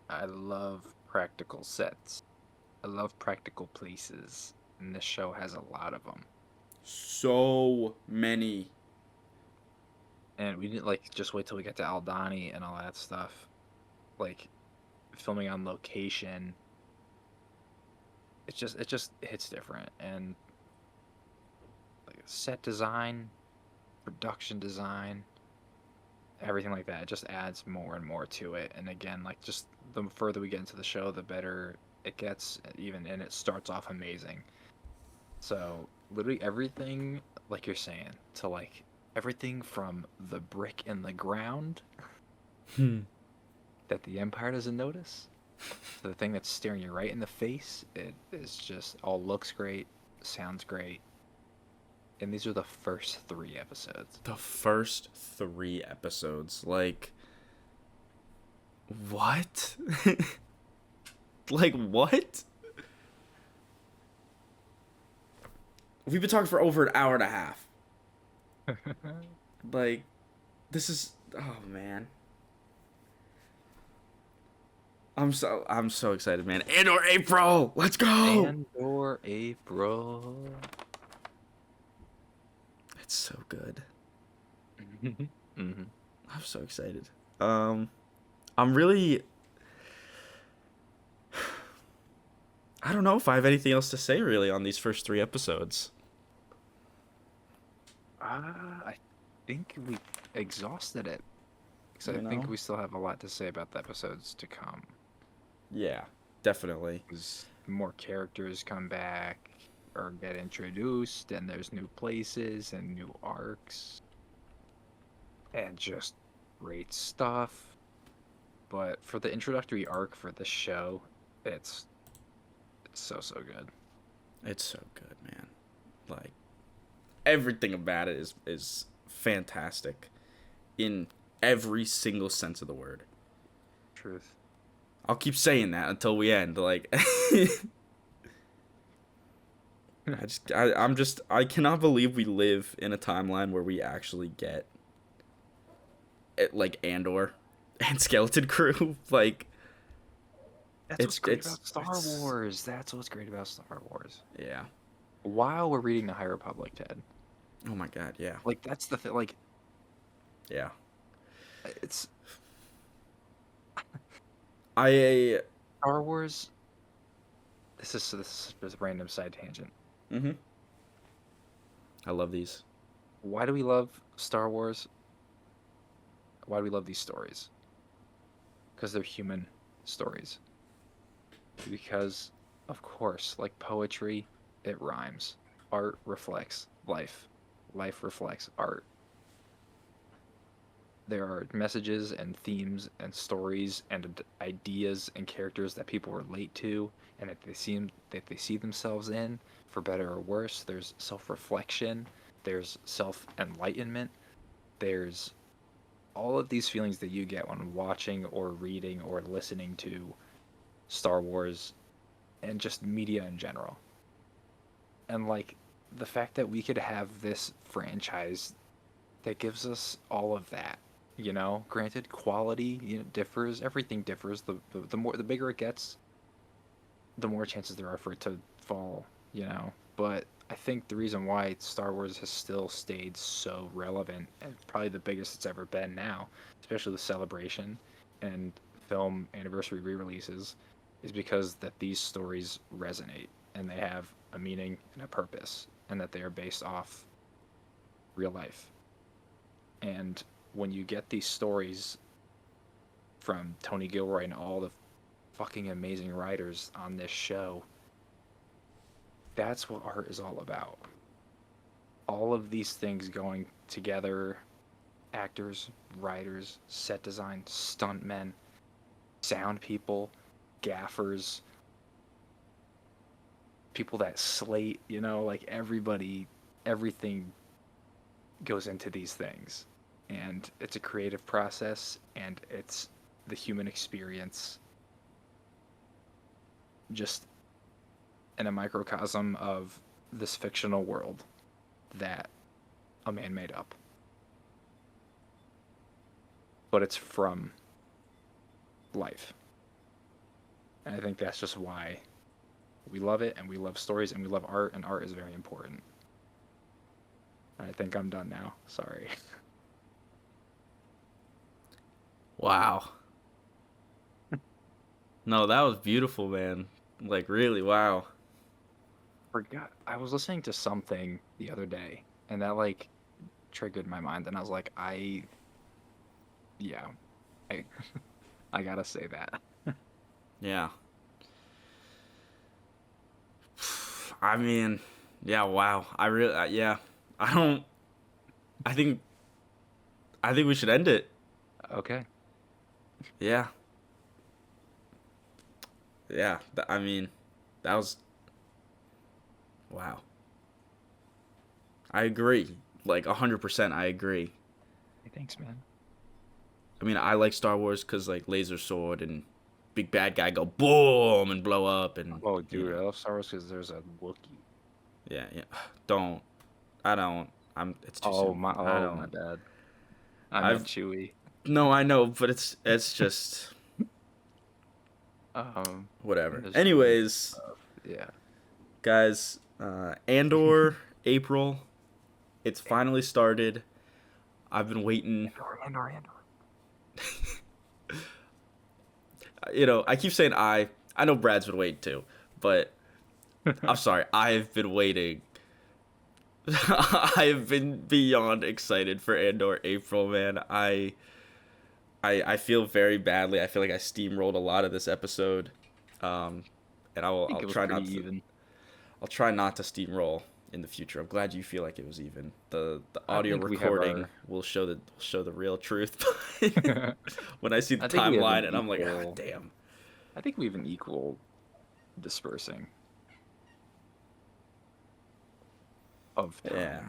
I love practical sets. I love practical places, and this show has a lot of them. So many. And we didn't, like, just wait till we get to Aldani and all that stuff. Like, filming on location. It just hits different. And, like, set design, production design, everything like that, it just adds more and more to it. And again, like, just the further we get into the show, the better it gets, even, and it starts off amazing. So literally everything, like you're saying, to like everything from the brick in the ground that the Empire doesn't notice to the thing that's staring you right in the face, it is just all looks great, sounds great. And these are the first 3 episodes. The first 3 episodes, like, what? Like, what? We've been talking for over an hour and a half. Like, this is, oh man. I'm so excited, man. Andor April, let's go. Andor April. It's so good. Mm-hmm. I'm so excited. I'm really. I don't know if I have anything else to say really on these first 3 episodes. I think we exhausted it. Because I You think know? we still have a lot to say about the episodes to come. Yeah, definitely. As more characters come back or get introduced, and there's new places and new arcs and just great stuff. But for the introductory arc for the show, it's so good. It's so good, man. Like everything about it is fantastic in every single sense of the word. Truth. I'll keep saying that until we end. Like I cannot believe we live in a timeline where we actually get it, like Andor and Skeleton Crew. Like That's what's great about Star Wars. That's what's great about Star Wars. Yeah. While we're reading the High Republic, Ted. Oh my god, yeah. Like that's the thing. Like, yeah. It's Star Wars. This is a random side tangent. Mm-hmm. I love these. Why do we love Star Wars? Why do we love these stories? Because they're human stories. Because, of course, like poetry, it rhymes. Art reflects life. Life reflects art. There are messages and themes and stories and ideas and characters that people relate to and that they see themselves in, for better or worse. There's self-reflection, there's self-enlightenment, there's all of these feelings that you get when watching or reading or listening to Star Wars and just media in general. And like the fact that we could have this franchise that gives us all of that, you know, granted quality, you know, differs, everything differs. The bigger it gets, the more chances there are for it to fall, you know. But I think the reason why Star Wars has still stayed so relevant and probably the biggest it's ever been now, especially with Celebration and film anniversary re-releases, is because that these stories resonate and they have a meaning and a purpose, and that they are based off real life. And when you get these stories from Tony Gilroy and all the fucking amazing writers on this show, that's what art is all about. All of these things going together: actors, writers, set design, stuntmen, sound people, gaffers, people that slate, you know, like everything goes into these things. And it's a creative process, and it's the human experience just in a microcosm of this fictional world that a man made up. But it's from life. And I think that's just why we love it, and we love stories, and we love art, and art is very important. I think I'm done now. Sorry. Wow. No, that was beautiful, man. Like, really, wow. Forgot. I was listening to something the other day, and that, like, triggered my mind, and I was like, yeah, I gotta say that. Yeah. I mean, yeah, wow. I really, yeah. I think we should end it. Okay. Yeah. Yeah, I mean, that was, wow. I agree. Like, 100% I agree. Hey, thanks, man. I mean, I like Star Wars because, like, laser sword and big bad guy go boom and blow up and... Oh, dude, I love Star Wars because there's a Wookiee. Yeah. It's too soon. My bad. I meant Chewie. No, I know, but it's just... whatever. Anyways, yeah, guys, Andor April, it's finally started. I've been waiting. Andor. You know, I keep saying I know Brad's been waiting too, but I'm sorry, I've been waiting. I've been beyond excited for Andor April, man. I feel very badly. I feel like I steamrolled a lot of this episode. And I think it was try pretty not to. even. I'll try not to steamroll in the future. I'm glad you feel like it was even. The I audio think we have recording our- will show the real truth. When I see the I think we have timeline an and I'm like, ah, equal- damn. I think we have an equal dispersing of time. Yeah.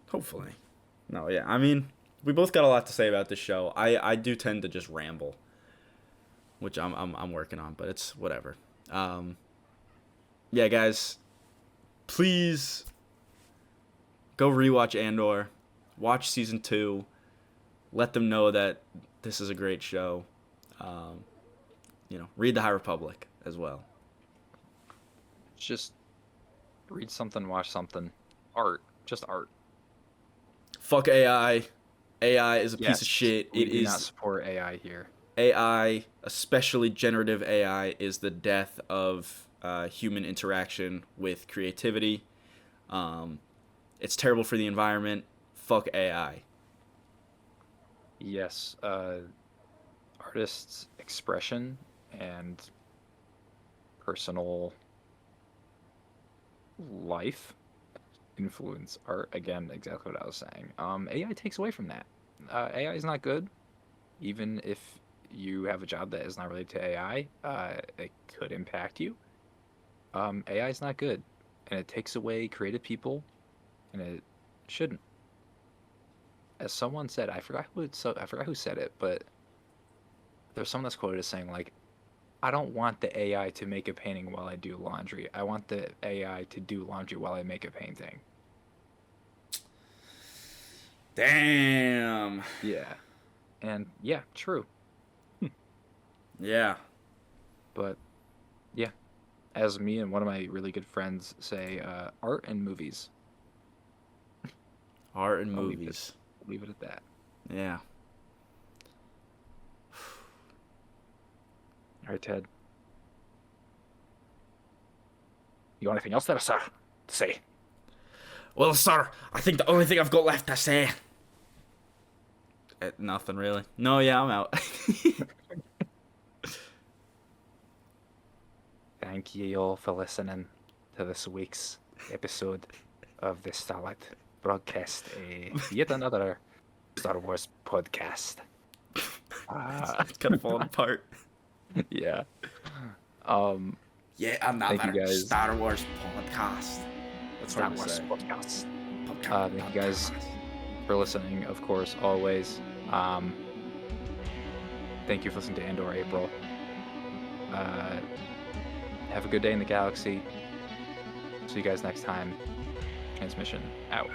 Hopefully. No, yeah. I mean, we both got a lot to say about this show. I do tend to just ramble, which I'm working on, but it's whatever. Yeah, guys, please go rewatch Andor, watch season 2, let them know that this is a great show. Read the High Republic as well. Just read something, watch something. Art. Just art. Fuck AI. AI is a piece Yes, of shit. We It do not is support AI here. AI, especially generative AI, is the death of human interaction with creativity. It's terrible for the environment. Fuck AI. Yes, artists' expression and personal life influence art. Again, exactly what I was saying. AI takes away from that. AI is not good, even if you have a job that is not related to AI. It could impact you. AI is not good, and it takes away creative people, and it shouldn't. As someone said, I forgot who said it, but there's someone that's quoted as saying like, I don't want the AI to make a painting while I do laundry. I want the AI to do laundry while I make a painting. Damn. Yeah. And yeah, true. Yeah. But yeah, as me and one of my really good friends say, art and movies. Art and I'll leave movies. Leave it at that. Yeah. All right, Ted. You got anything else there, sir, to say? Well, sir, I think the only thing I've got left to say. Nothing really. No, yeah, I'm out. Thank you all for listening to this week's episode of the Starlight broadcast. Yet another Star Wars podcast. It's kind of falling apart. Yeah. Yeah, another Thank you guys. Star Wars podcast. That's Star hard to Wars say. podcast. Podcast. Thank you guys for listening, of course, always. Thank you for listening to Andor April. Have a good day in the galaxy. See you guys next time. Transmission out.